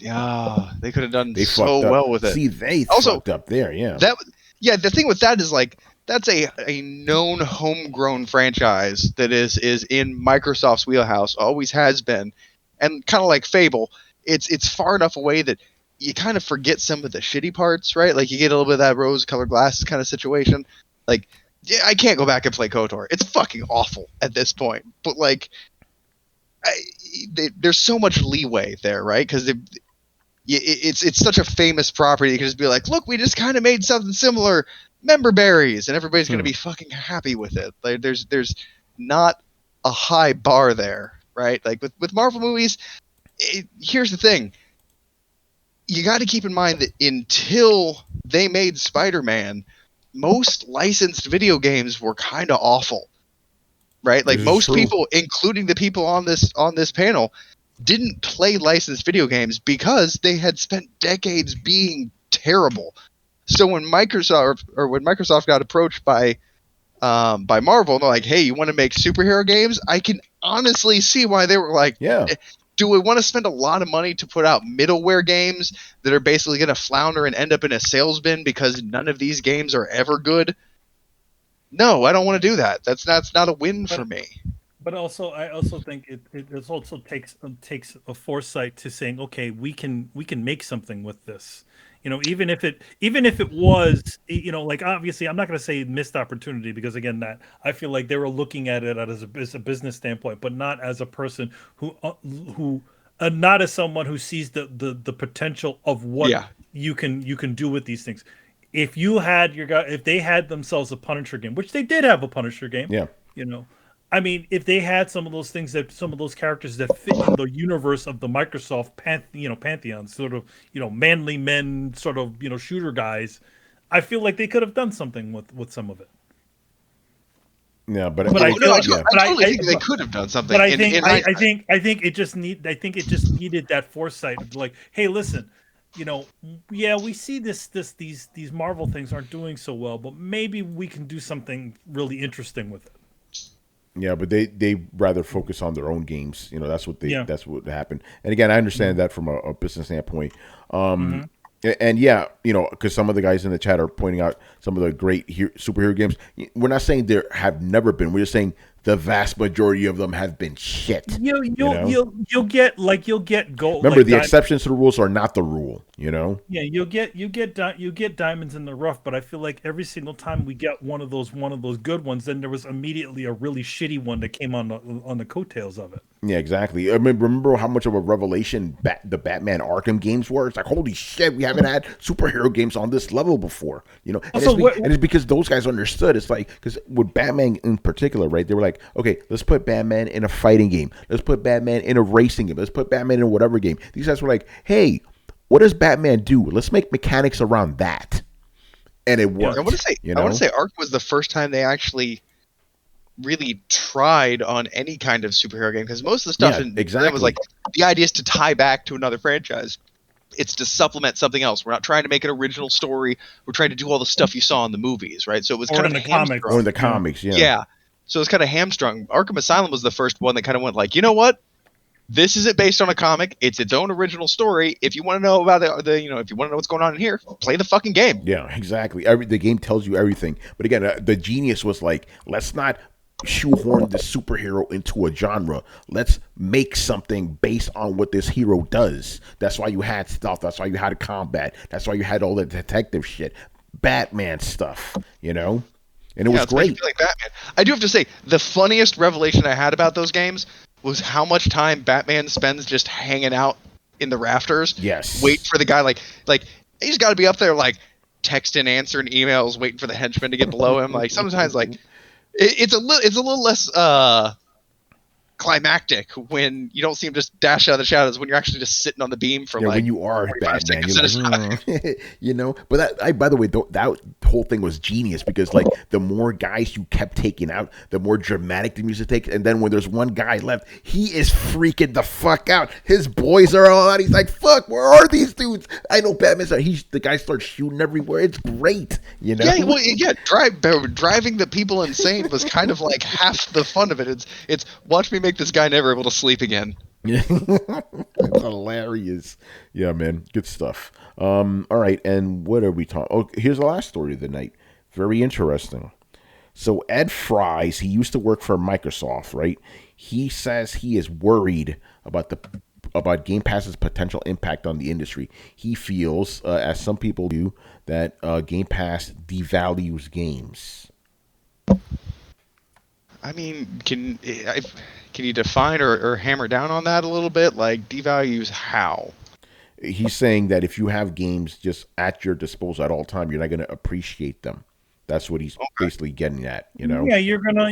Yeah, they could have done so well with it. See, they fucked up there. Yeah. The thing with that is like that's a known homegrown franchise that is in Microsoft's wheelhouse, always has been. And kind of like Fable, it's far enough away that you kind of forget some of the shitty parts, right? Like you get a little bit of that rose-colored glasses kind of situation. Like, yeah, I can't go back and play KOTOR. It's fucking awful at this point. But like, there's so much leeway there, right? Because it's such a famous property. You can just be like, look, we just kind of made something similar, member berries, and everybody's gonna be fucking happy with it. Like, there's not a high bar there. Right, like with Marvel movies, here's the thing: you got to keep in mind that until they made Spider-Man, most licensed video games were kind of awful. Right, like most people, including the people on this panel, didn't play licensed video games because they had spent decades being terrible. So when Microsoft got approached by Marvel, and they're like, hey, you want to make superhero games? I can honestly see why they were like, yeah. Do we want to spend a lot of money to put out middleware games that are basically going to flounder and end up in a sales bin because none of these games are ever good? No, I don't want to do that. That's not a win for me. But also, I also think it also takes a foresight to saying, okay, we can make something with this. You know, even if it was, you know, like obviously, I'm not going to say missed opportunity because again, that I feel like they were looking at it as a business standpoint, but not as a person who not as someone who sees the potential of what you can do with these things. If they had themselves a Punisher game, which they did have a Punisher game, you know. I mean, if they had some of those characters that fit in the universe of the Microsoft pantheon, sort of, you know, manly men, sort of, you know, shooter guys, I feel like they could have done something with some of it. Yeah, but But I feel like, yeah. but I totally think they but- could have done something. But I in- think in I hindsight. think it just needed that foresight of like, hey, listen, yeah, we see these Marvel things aren't doing so well, but maybe we can do something really interesting with it. Yeah, but they rather focus on their own games. That's what Yeah. that's what happened. And again, I understand that from a business standpoint. Mhm. And yeah, because some of the guys in the chat are pointing out some of the great superhero games. We're not saying there have never been. We're just saying the vast majority of them have been shit. You'll get gold. Remember, like the exceptions to the rules are not the rule. Yeah, you get diamonds in the rough, but I feel like every single time we get one of those good ones, then there was immediately a really shitty one that came on the coattails of it. Yeah, exactly. I mean, remember how much of a revelation the Batman Arkham games were? It's like, holy shit, we haven't had superhero games on this level before. And, it's because those guys understood. It's like, because with Batman in particular, right? They were like, okay, let's put Batman in a fighting game. Let's put Batman in a racing game. Let's put Batman in whatever game. These guys were like, hey, what does Batman do? Let's make mechanics around that. And it worked. I want to say Ark was the first time they actually really tried on any kind of superhero game, because most of the stuff that was like, the idea is to tie back to another franchise. It's to supplement something else. We're not trying to make an original story. We're trying to do all the stuff you saw in the movies, right? So it was kind of hamstrung. Or in the comics, yeah. Yeah. So it's kind of hamstrung. Arkham Asylum was the first one that kind of went like, you know what? This isn't based on a comic. It's its own original story. If you want to know about if you want to know what's going on in here, play the fucking game. Yeah, exactly. The game tells you everything. But again, the genius was like, let's not shoehorn this superhero into a genre. Let's make something based on what this hero does. That's why you had stuff. That's why you had combat. That's why you had all the detective shit, Batman stuff. And it was great. Like Batman. I do have to say, the funniest revelation I had about those games was how much time Batman spends just hanging out in the rafters. Yes. Wait for the guy, like he's got to be up there like texting, answering emails, waiting for the henchman to get below him. Like sometimes, like it's a little less climactic when you don't see him just dash out of the shadows, when you're actually just sitting on the beam for when you are Batman, you're like, but that, by the way, that whole thing was genius, because like the more guys you kept taking out, the more dramatic the music takes, and then when there's one guy left, he is freaking the fuck out. His boys are all out. He's like, fuck, where are these dudes? I know Batman's the guy starts shooting everywhere. It's great, Yeah, well, yeah, driving the people insane was kind of like half the fun of it. It's watch me make this guy never able to sleep again. Yeah, that's hilarious. Yeah, man, good stuff. All right, and what are we talking? Oh, here's the last story of the night. Very interesting. So Ed Fries, he used to work for Microsoft, right? He says he is worried about Game Pass's potential impact on the industry. He feels, as some people do, that Game Pass devalues games. I mean, can you define or hammer down on that a little bit? Like, devalues how? He's saying that if you have games just at your disposal at all time, you're not going to appreciate them. That's what he's basically getting at, Yeah, you're gonna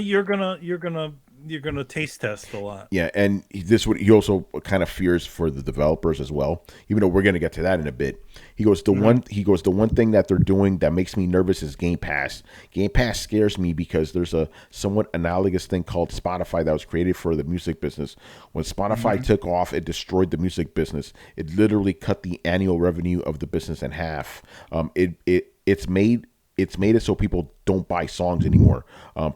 taste test a lot. Yeah, and he also kind of fears for the developers as well. Even though we're going to get to that in a bit, he goes the one thing that they're doing that makes me nervous is Game Pass. Game Pass scares me because there's a somewhat analogous thing called Spotify that was created for the music business. When Spotify took off, it destroyed the music business. It literally cut the annual revenue of the business in half. It's made it so people don't buy songs anymore.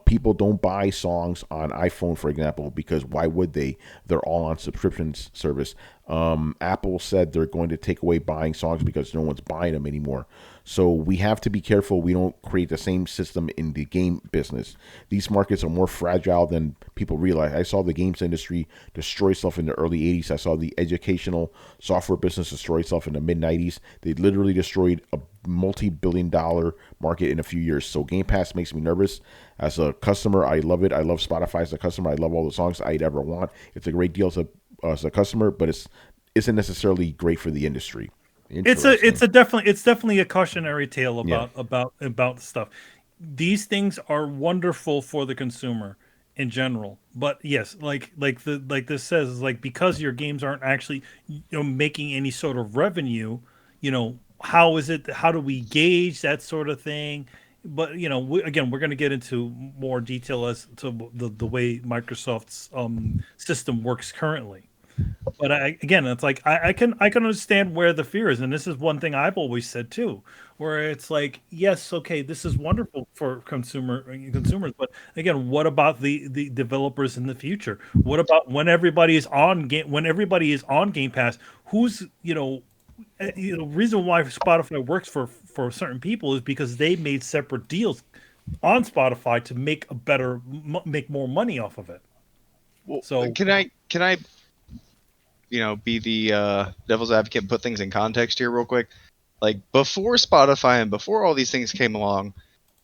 People don't buy songs on iPhone, for example, because why would they? They're all on subscription service. Apple said they're going to take away buying songs because no one's buying them anymore. So we have to be careful we don't create the same system in the game business. These markets are more fragile than people realize. I saw the games industry destroy itself in the early 80s. I saw the educational software business destroy itself in the mid-90s. They literally destroyed a multi-billion-dollar market in a few years. So Game Pass makes me nervous. As a customer, I love it. I love Spotify as a customer. I love all the songs I'd ever want. It's a great deal as a customer, but it isn't necessarily great for the industry. It's definitely a cautionary tale about stuff. These things are wonderful for the consumer in general, but yes, like this says, is like, because your games aren't actually making any sort of revenue, how do we gauge that sort of thing? but again, we're going to get into more detail as to the way Microsoft's system works currently. But again, it's like I can understand where the fear is, and this is one thing I've always said too, where it's like, yes, okay, this is wonderful for consumers, but again, what about the developers in the future? What about when everybody is on Game Pass? Who's reason why Spotify works for certain people is because they made separate deals on Spotify to make more money off of it. Well, So can I be the devil's advocate and put things in context here real quick? Like, before Spotify and before all these things came along,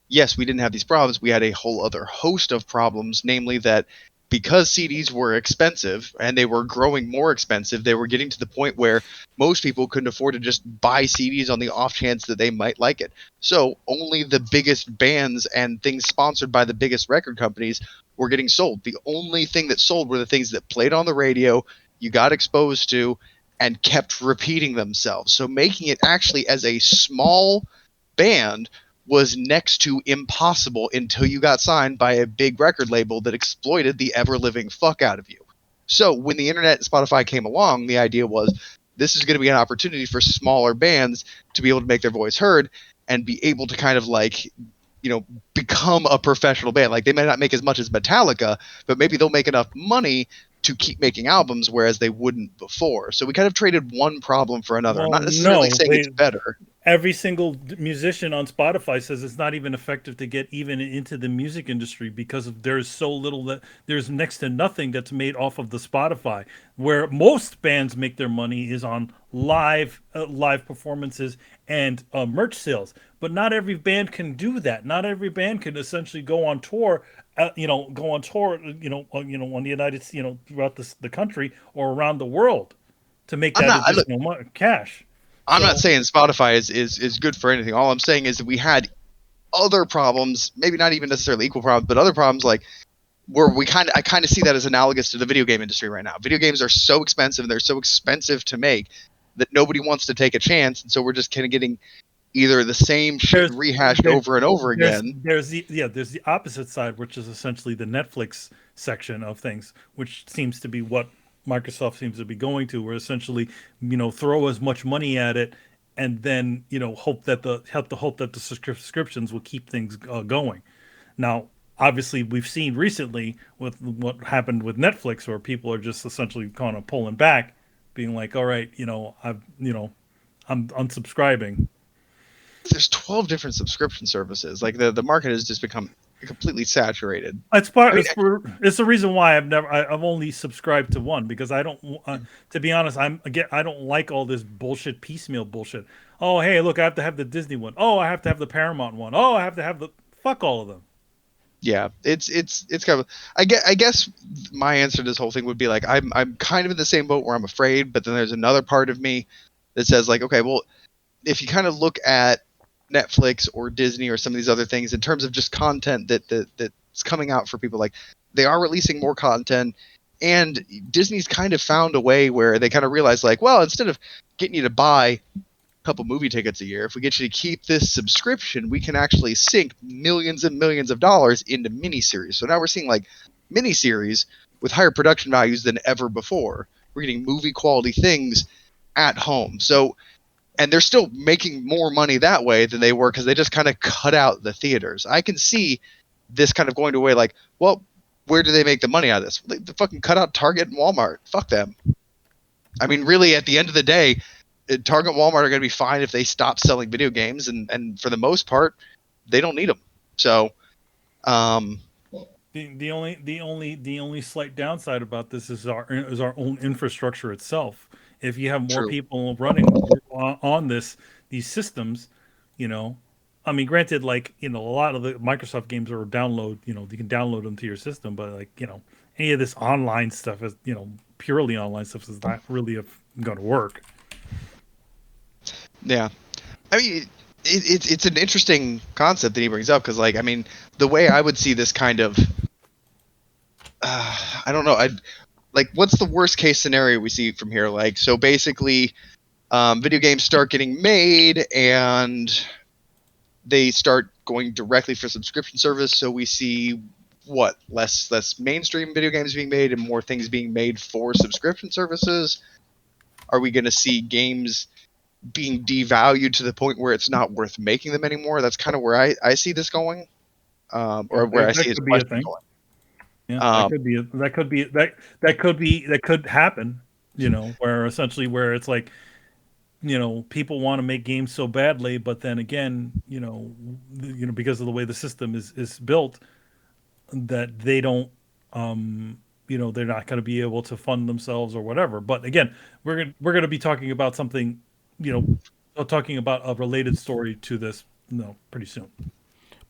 yes, we didn't have these problems. We had a whole other host of problems, namely that because CDs were expensive and they were growing more expensive, they were getting to the point where most people couldn't afford to just buy CDs on the off chance that they might like it. So only the biggest bands and things sponsored by the biggest record companies were getting sold. The only thing that sold were the things that played on the radio, you got exposed to, and kept repeating themselves. So making it actually as a small band was next to impossible until you got signed by a big record label that exploited the ever-living fuck out of you. So when the internet and Spotify came along, the idea was this is going to be an opportunity for smaller bands to be able to make their voice heard and be able to kind of become a professional band. Like, they may not make as much as Metallica, but maybe they'll make enough money to keep making albums, whereas they wouldn't before. So we kind of traded one problem for another. I'm not necessarily saying it's better. Every single musician on Spotify says it's not even effective to get even into the music industry because there's so little that there's next to nothing that's made off of the Spotify. Where most bands make their money is on live performances and merch sales. But not every band can do that. Not every band can essentially go on tour. On the United, throughout the country or around the world to make that additional cash. I'm not saying Spotify is good for anything. All I'm saying is that we had other problems, maybe not even necessarily equal problems, but other problems like where I kind of see that as analogous to the video game industry right now. Video games are so expensive and they're so expensive to make that nobody wants to take a chance, and so we're just kind of getting either the same shit rehashed over and over again. There's the opposite side, which is essentially the Netflix section of things, which seems to be what Microsoft seems to be going to, where essentially, throw as much money at it and then, hope that the subscriptions will keep things going. Now, obviously, we've seen recently with what happened with Netflix, where people are just essentially kind of pulling back, being like, all right, I'm unsubscribing. There's 12 different subscription services. Like, the market has just become completely saturated. It's the reason why I've only subscribed to one, because I don't to be honest, I don't like all this piecemeal bullshit. Oh, hey, look, I have to have the Disney one. Oh, I have to have the Paramount one. Oh, I have to have the fuck all of them. Yeah, it's kind of, I guess my answer to this whole thing would be like, I'm kind of in the same boat where I'm afraid, but then there's another part of me that says like, okay, well, if you kind of look at Netflix or Disney or some of these other things in terms of just content that's coming out for people, like, they are releasing more content, and Disney's kind of found a way where they kind of realize like, well, instead of getting you to buy a couple movie tickets a year, if we get you to keep this subscription, we can actually sink millions and millions of dollars into miniseries. So now we're seeing like miniseries with higher production values than ever before. We're getting movie quality things at home. So, and they're still making more money that way than they were because they just kind of cut out the theaters. I can see this kind of going to a way like, well, where do they make the money out of this? They fucking cut out Target and Walmart. Fuck them. I mean, really, at the end of the day, Target and Walmart are going to be fine if they stop selling video games, and for the most part, they don't need them. So, the only slight downside about this is our own infrastructure itself. If you have more people running on these systems, I mean, granted, like, a lot of the Microsoft games are you can download them to your system, but like, any of this online stuff is, purely online stuff is not really going to work. Yeah. I mean, it's an interesting concept that he brings up because, like, I mean, the way I would see this kind of, I don't know, like, what's the worst case scenario we see from here? Like, so basically, video games start getting made and they start going directly for subscription service, so we see what less mainstream video games being made and more things being made for subscription services? Are we going to see games being devalued to the point where it's not worth making them anymore? That's kind of where I see this going, or where I see his question going. Yeah, that could happen. Where essentially where it's like, people want to make games so badly, but then again, because of the way the system is built, that they don't, they're not going to be able to fund themselves or whatever. But again, we're going to be talking about something, talking about a related story to this, pretty soon.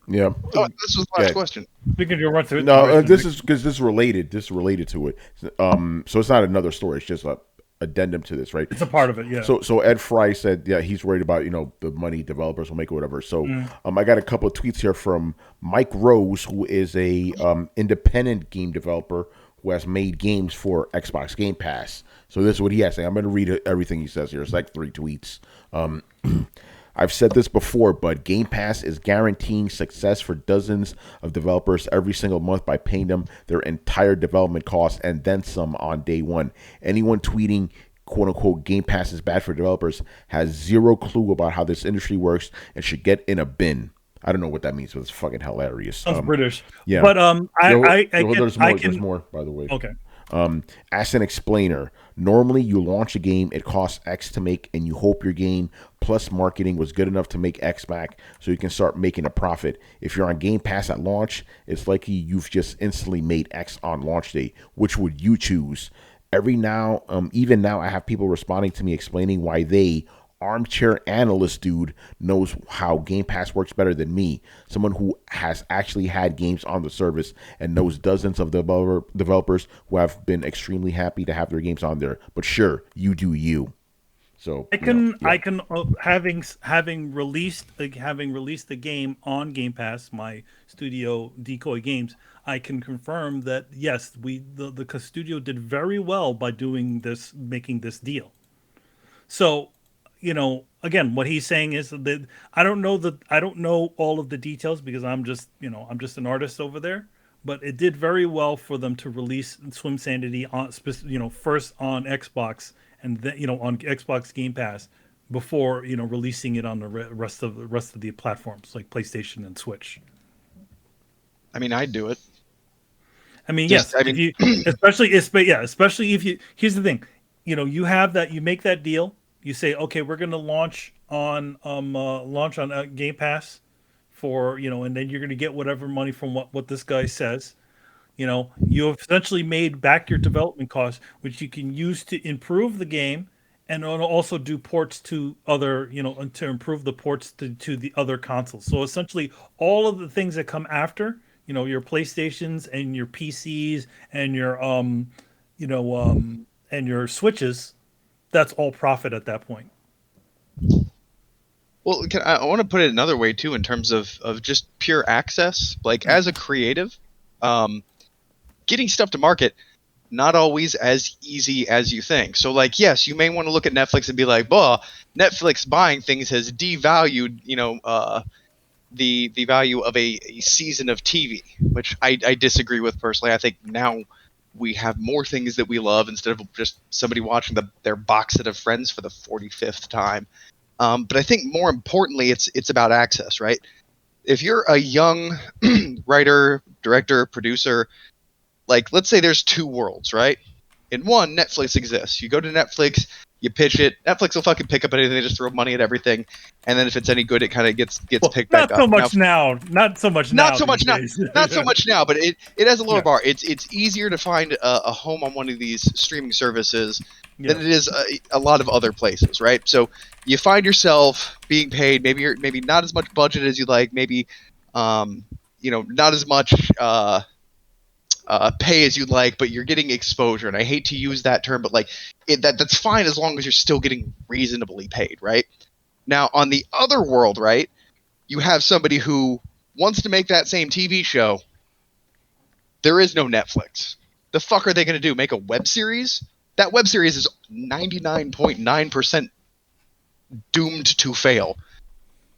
Yeah. Oh, this was the last question. We can run through it. No, this is because this is related. This is related to it. So it's not another story. It's just a addendum to this, right? It's a part of it, yeah. So Ed Fry said, yeah, he's worried about the money developers will make or whatever. So I got a couple of tweets here from Mike Rose, who is a independent game developer who has made games for Xbox Game Pass. So this is what he has to say. I'm going to read everything he says here. It's like 3 tweets. I've said this before, but Game Pass is guaranteeing success for dozens of developers every single month by paying them their entire development costs and then some on day one. Anyone tweeting, quote unquote, Game Pass is bad for developers has zero clue about how this industry works and should get in a bin. I don't know what that means, but it's fucking hilarious. Sounds British. Yeah. But there's more, by the way. Okay. As an explainer, normally you launch a game, it costs X to make, and you hope your game plus marketing was good enough to make X back so you can start making a profit. If you're on Game Pass at launch, it's likely you've just instantly made X on launch day. Which would you choose? Even now, I have people responding to me explaining why they, armchair analyst dude, knows how Game Pass works better than me, someone who has actually had games on the service and knows dozens of developers who have been extremely happy to have their games on there. But sure, you do you. So I can having released the game on Game Pass, my studio Decoy Games, I can confirm that yes, the studio did very well by making this deal. So, again, what he's saying is that I don't know all of the details because I'm just an artist over there, but it did very well for them to release Swim Sanity on, first on Xbox and then, on Xbox Game Pass before, releasing it on the rest of the platforms like PlayStation and Switch. I mean, I'd do it. I mean, yes, especially if you, here's the thing, you have that, you make that deal. You say, okay, we're going to launch on Game Pass for, and then you're going to get whatever money from what this guy says. You have essentially made back your development costs, which you can use to improve the game and also do ports to other, to improve the ports to the other consoles. So essentially all of the things that come after, your PlayStations and your PCs and your, and your Switches, that's all profit at that point. Well, I want to put it another way too, in terms of just pure access. Like as a creative, getting stuff to market, not always as easy as you think. So like, yes, you may want to look at Netflix and be like, well, Netflix buying things has devalued, the value of a season of TV, which I disagree with personally. I think now we have more things that we love instead of just somebody watching their box set of Friends for the 45th time. But I think more importantly, it's about access, right? If you're a young writer, director, producer, like let's say there's 2 worlds, right? In one, Netflix exists. You go to Netflix, you pitch it. Netflix will fucking pick up anything. They just throw money at everything, and then if it's any good, it kind of gets picked back up. Not so much now. Not so much now. But it has a lower bar. It's easier to find a home on one of these streaming services than it is a lot of other places, right? So you find yourself being paid. Maybe not as much budget as you like. Maybe not as much pay as you'd like, but you're getting exposure. And I hate to use that term, but like that's fine as long as you're still getting reasonably paid, right? Now, on the other world, right, you have somebody who wants to make that same TV show. There is no Netflix. The fuck are they going to do? Make a web series? That web series is 99.9% doomed to fail,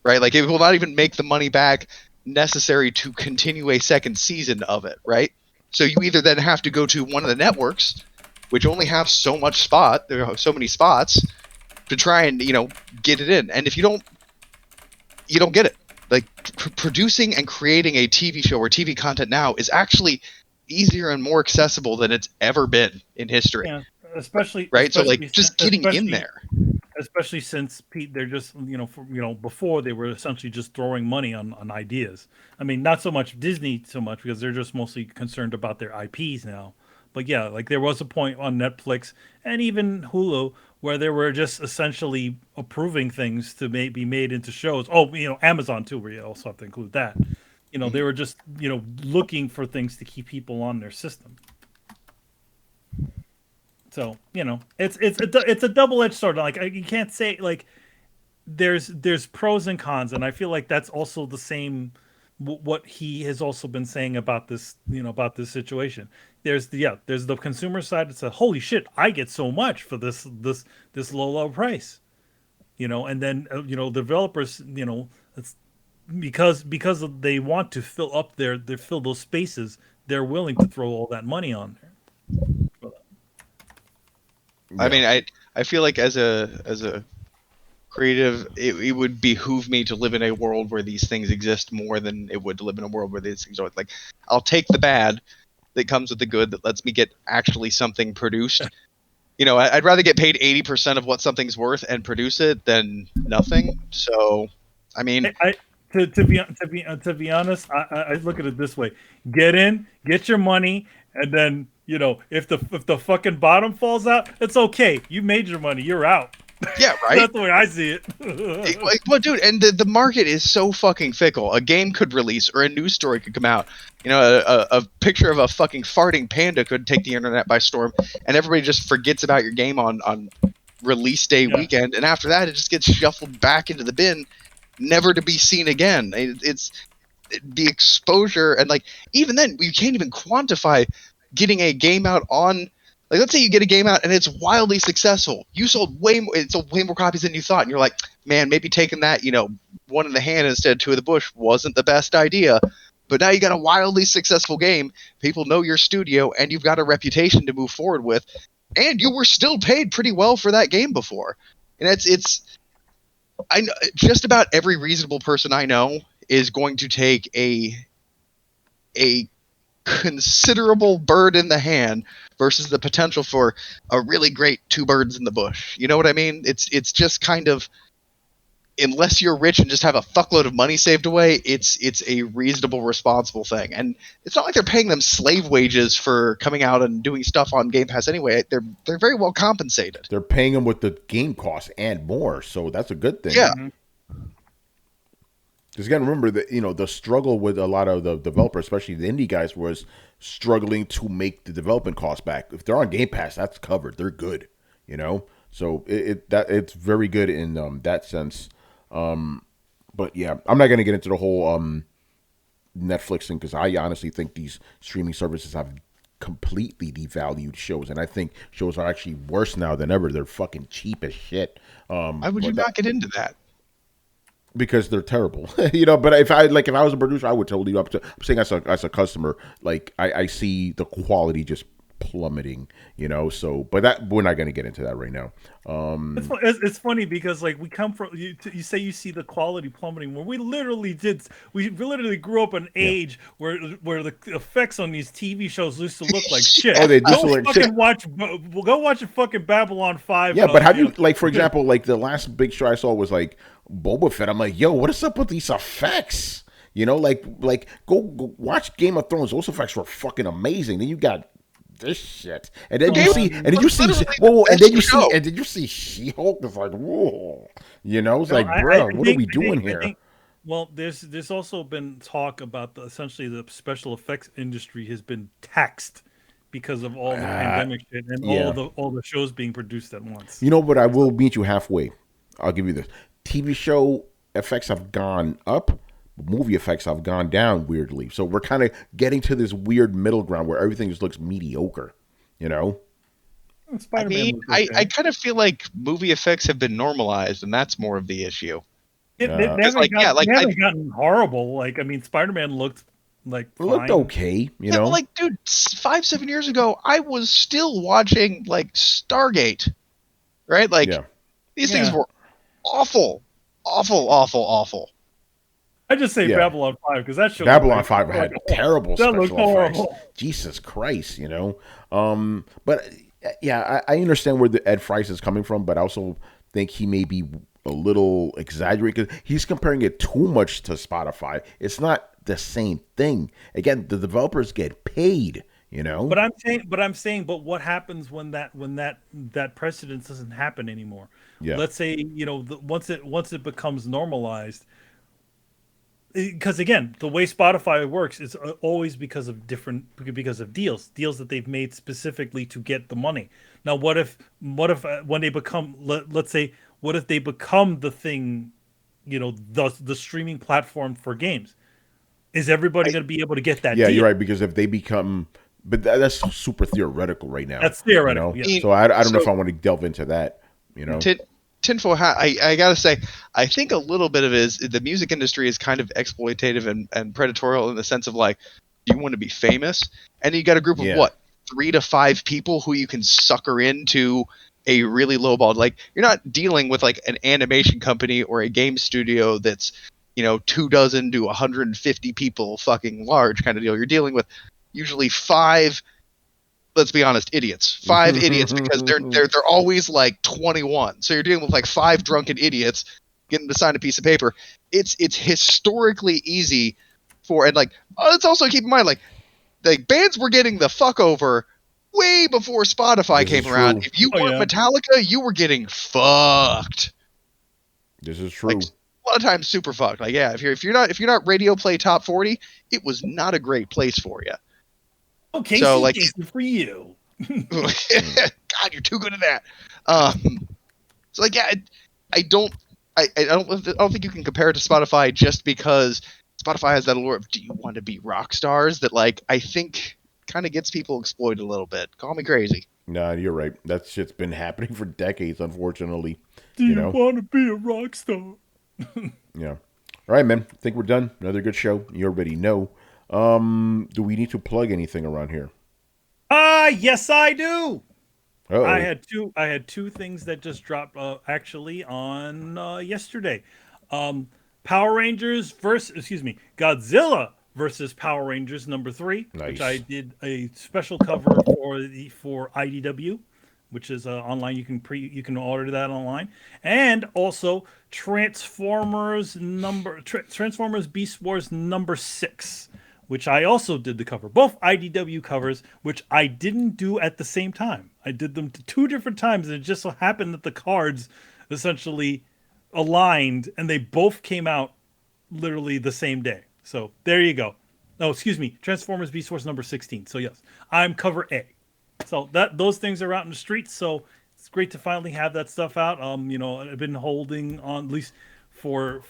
right? Like it will not even make the money back necessary to continue a second season of it, right? So you either then have to go to one of the networks, which only have so many spots to try and get it in, and if you don't get it. Like producing and creating a TV show or TV content now is actually easier and more accessible than it's ever been in history. Yeah, especially right. Especially, so like just getting in there, especially since they're just before they were essentially just throwing money on ideas. I mean, not so much Disney so much because they're just mostly concerned about their IPs now. But yeah, like there was a point on Netflix and even Hulu where they were just essentially approving things to be made into shows. Oh, Amazon too, where you also have to include that. They were just looking for things to keep people on their system. So it's a double-edged sword. Like you can't say like there's pros and cons, and I feel like that's also the same what he has also been saying about this about this situation. There's the consumer side that says, holy shit, I get so much for this low price, and then developers, it's because they want to fill up fill those spaces, they're willing to throw all that money on there. I mean, I feel like as a creative, it would behoove me to live in a world where these things exist more than it would to live in a world where these things are like, I'll take the bad that comes with the good that lets me get actually something produced. I'd rather get paid 80% of what something's worth and produce it than nothing. So, I mean, to be honest, I look at it this way: get in, get your money, and then if the fucking bottom falls out, it's okay. You made your money. You're out. Yeah, right. That's the way I see it. Well, dude, and the market is so fucking fickle. A game could release, or a news story could come out. A picture of a fucking farting panda could take the internet by storm, and everybody just forgets about your game on release day weekend, and after that, it just gets shuffled back into the bin, never to be seen again. It's the exposure, and like even then, you can't even quantify getting a game out on. Like, let's say you get a game out and it's wildly successful. You sold way more copies than you thought, and you're like, man, maybe taking that, one in the hand instead of two in the bush wasn't the best idea. But now you got a wildly successful game. People know your studio, and you've got a reputation to move forward with, and you were still paid pretty well for that game before. And I know just about every reasonable person I know is going to take a considerable bird in the hand versus the potential for a really great two birds in the bush. You know what I mean? It's just kind of, unless you're rich and just have a fuckload of money saved away, it's a reasonable, responsible thing. And it's not like they're paying them slave wages for coming out and doing stuff on Game Pass anyway. They're very well compensated. They're paying them with the game costs and more, so that's a good thing. Yeah. Because you got to remember that the struggle with a lot of the developers, especially the indie guys, was struggling to make the development costs back. If they're on Game Pass, that's covered. They're good, So it's very good in that sense. But yeah, I'm not going to get into the whole Netflix thing because I honestly think these streaming services have completely devalued shows, and I think shows are actually worse now than ever. They're fucking cheap as shit. Why would you not get into that? Because they're terrible, But if I was a producer, I would totally do up to. I'm saying as a customer, like I see the quality just plummeting, So, but we're not going to get into that right now. It's funny because like we come from you say you see the quality plummeting when we literally grew up an age where the effects on these TV shows used to look like shit. Oh, they used to look like shit. Go watch a fucking Babylon 5. Yeah, but have you like, for example, like the last big show I saw was like Boba Fett. I'm like, yo, what is up with these effects? Like go watch Game of Thrones. Those effects were fucking amazing. Then you got this shit, and then you see She-Hulk. It's like, whoa, it's like, bro, what are we doing here? Well, there's also been talk about essentially the special effects industry has been taxed because of all the pandemic shit and all the shows being produced at once. But I will meet you halfway. I'll give you this. TV show effects have gone up. Movie effects have gone down weirdly. So we're kind of getting to this weird middle ground where everything just looks mediocre, I mean, I kind of feel like movie effects have been normalized, and that's more of the issue. They haven't gotten horrible. Like, I mean, Spider-Man looked like it looked okay, you know. But like, dude, 5-7 years ago, I was still watching like Stargate, right? Like, these things were awful. I just say Babylon 5 because that show. Babylon 5 had terrible special effects. Horrible. Jesus Christ, you know. But yeah, I understand where the Ed Fries is coming from, but I also think he may be a little exaggerated because he's comparing it too much to Spotify. It's not the same thing. Again, the developers get paid, you know. But I'm saying, what happens when that precedence doesn't happen anymore? Yeah. Let's say, you know, once it becomes normalized. Because again, the way Spotify works is always because of deals that they've made specifically to get the money. Now, what if when they become, let's say, what if they become the thing, you know, the streaming platform for games? Is everybody going to be able to get that? Yeah, deal? You're right, because if they become, but that's super theoretical right now. That's theoretical. You know? Yeah. So I don't know if I want to delve into that. You know. Tinfoil hat. I gotta say, I think a little bit of it is the music industry is kind of exploitative and predatorial in the sense of like, you want to be famous, and you got a group of what, 3 to 5 people who you can sucker into a really low ball. Like, you're not dealing with like an animation company or a game studio that's, you know, 24 to 150 people fucking large kind of deal. You're dealing with usually 5. Let's be honest, idiots. 5 idiots, because they're always like 21. So you're dealing with like 5 drunken idiots getting to sign a piece of paper. It's historically easy for, and like, let's also keep in mind, like bands were getting the fuck over way before Spotify came around. If you weren't Metallica, you were getting fucked. This is true. Like, a lot of times super fucked. Like, yeah, if you're not radio play top 40, it was not a great place for you. Okay, so like for you. God, you're too good at that. So like, yeah, I don't think you can compare it to Spotify just because Spotify has that allure of, do you want to be rock stars? That like, I think kind of gets people exploited a little bit. Call me crazy. No, you're right. That shit's been happening for decades, unfortunately. Do you want to be a rock star? Yeah. All right, man. I think we're done. Another good show. You already know. Do we need to plug anything around here? Yes, I do. Uh-oh. I had two things that just dropped actually on yesterday. Godzilla versus Power Rangers #3, nice. Which I did a special cover for IDW, which is online. You can order that online, and also Transformers Beast Wars #6. Which I also did the cover. Both IDW covers, which I didn't do at the same time. I did them 2 different times, and it just so happened that the cards essentially aligned, and they both came out literally the same day. So there you go. No, excuse me, Transformers Beast Wars #16. So yes, I'm cover A. So those things are out in the streets. So it's great to finally have that stuff out. You know, I've been holding on, at least for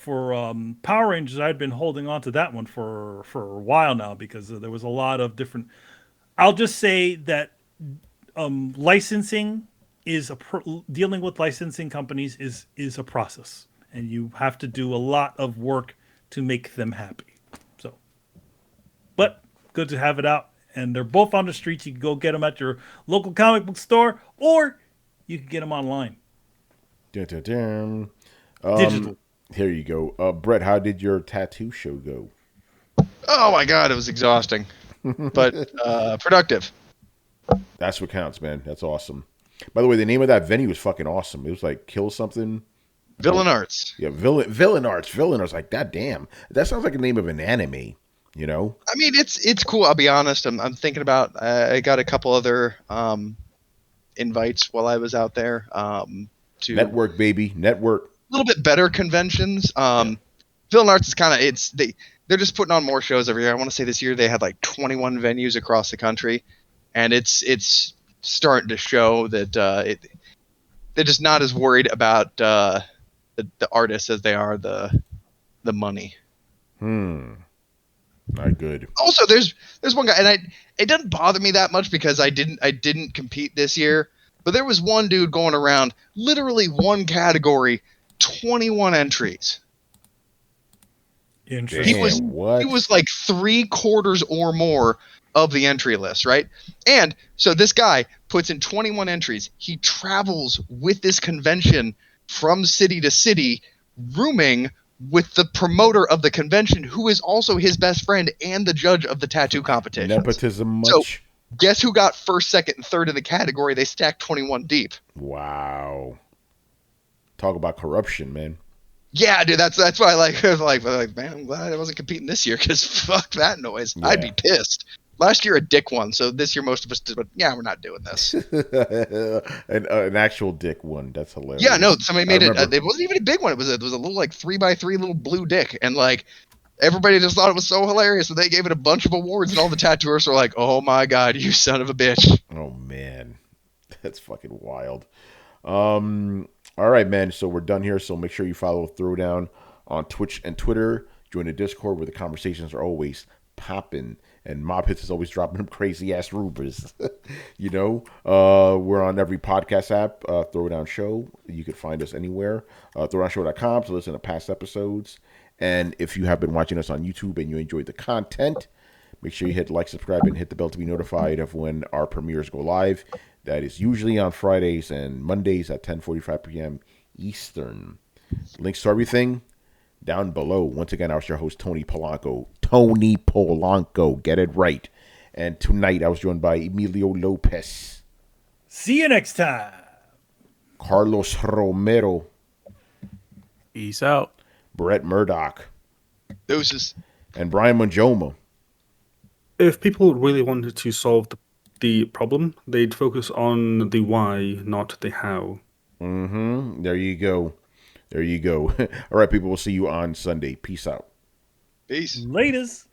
Power Rangers, I'd been holding on to that one for a while now, because there was a lot of different. I'll just say that licensing is dealing with licensing companies is a process, and you have to do a lot of work to make them happy. So, but good to have it out, and they're both on the streets. You can go get them at your local comic book store, or you can get them online. Digital. Here you go. Brett, how did your tattoo show go? Oh my God, it was exhausting, but productive. That's what counts, man. That's awesome. By the way, the name of that venue was fucking awesome. It was like Kill Something. Villain Arts. Yeah, Villain Arts. Like, that damn. That sounds like the name of an anime, you know? I mean, it's cool. I'll be honest. I'm thinking about, I got a couple other invites while I was out there. To network, baby. Network. A little bit better conventions. Villain Arts is kind of, they're just putting on more shows every year. I want to say this year they had like 21 venues across the country, and it's starting to show that they're just not as worried about the artists as they are the money. Not good. Also, there's one guy, and it doesn't bother me that much because I didn't compete this year, but there was one dude going around, literally one category, 21 entries. Interesting. He was like 3/4 or more of the entry list, right? And so this guy puts in 21 entries. He travels with this convention from city to city, rooming with the promoter of the convention, who is also his best friend and the judge of the tattoo competition. Nepotism much? So guess who got first, second, and third in the category? They stacked 21 deep. Wow. Talk about corruption, man. Yeah, dude, that's why I was like, man, I'm glad I wasn't competing this year, because fuck that noise. Yeah. I'd be pissed. Last year a dick won, so this year most of us did, but yeah, we're not doing this. an actual dick one. That's hilarious. Yeah, no, somebody made it. It wasn't even a big one. It was a little like 3x3 little blue dick, and like everybody just thought it was so hilarious, and they gave it a bunch of awards, and all the tattooers were like, "Oh my god, you son of a bitch!" Oh man, that's fucking wild. All right, man. So we're done here. So make sure you follow Throwdown on Twitch and Twitter. Join the Discord where the conversations are always popping. And Mob Hits is always dropping them crazy ass rumors. You know, we're on every podcast app, Throwdown Show. You can find us anywhere. Throwdownshow.com to listen to past episodes. And if you have been watching us on YouTube and you enjoyed the content, make sure you hit like, subscribe, and hit the bell to be notified of when our premieres go live. That is usually on Fridays and Mondays at 10:45 p.m. Eastern. Links to everything down below. Once again, I was your host, Tony Polanco. Tony Polanco. Get it right. And tonight, I was joined by Emilio Lopez. See you next time. Carlos Romero. Peace out. Brett Murdoch. Deuces. And Brian Manjoma. If people really wanted to solve the problem, they'd focus on the why, not the how. Mm-hmm. There you go. There you go. All right, people. We'll see you on Sunday. Peace out. Peace. Latest.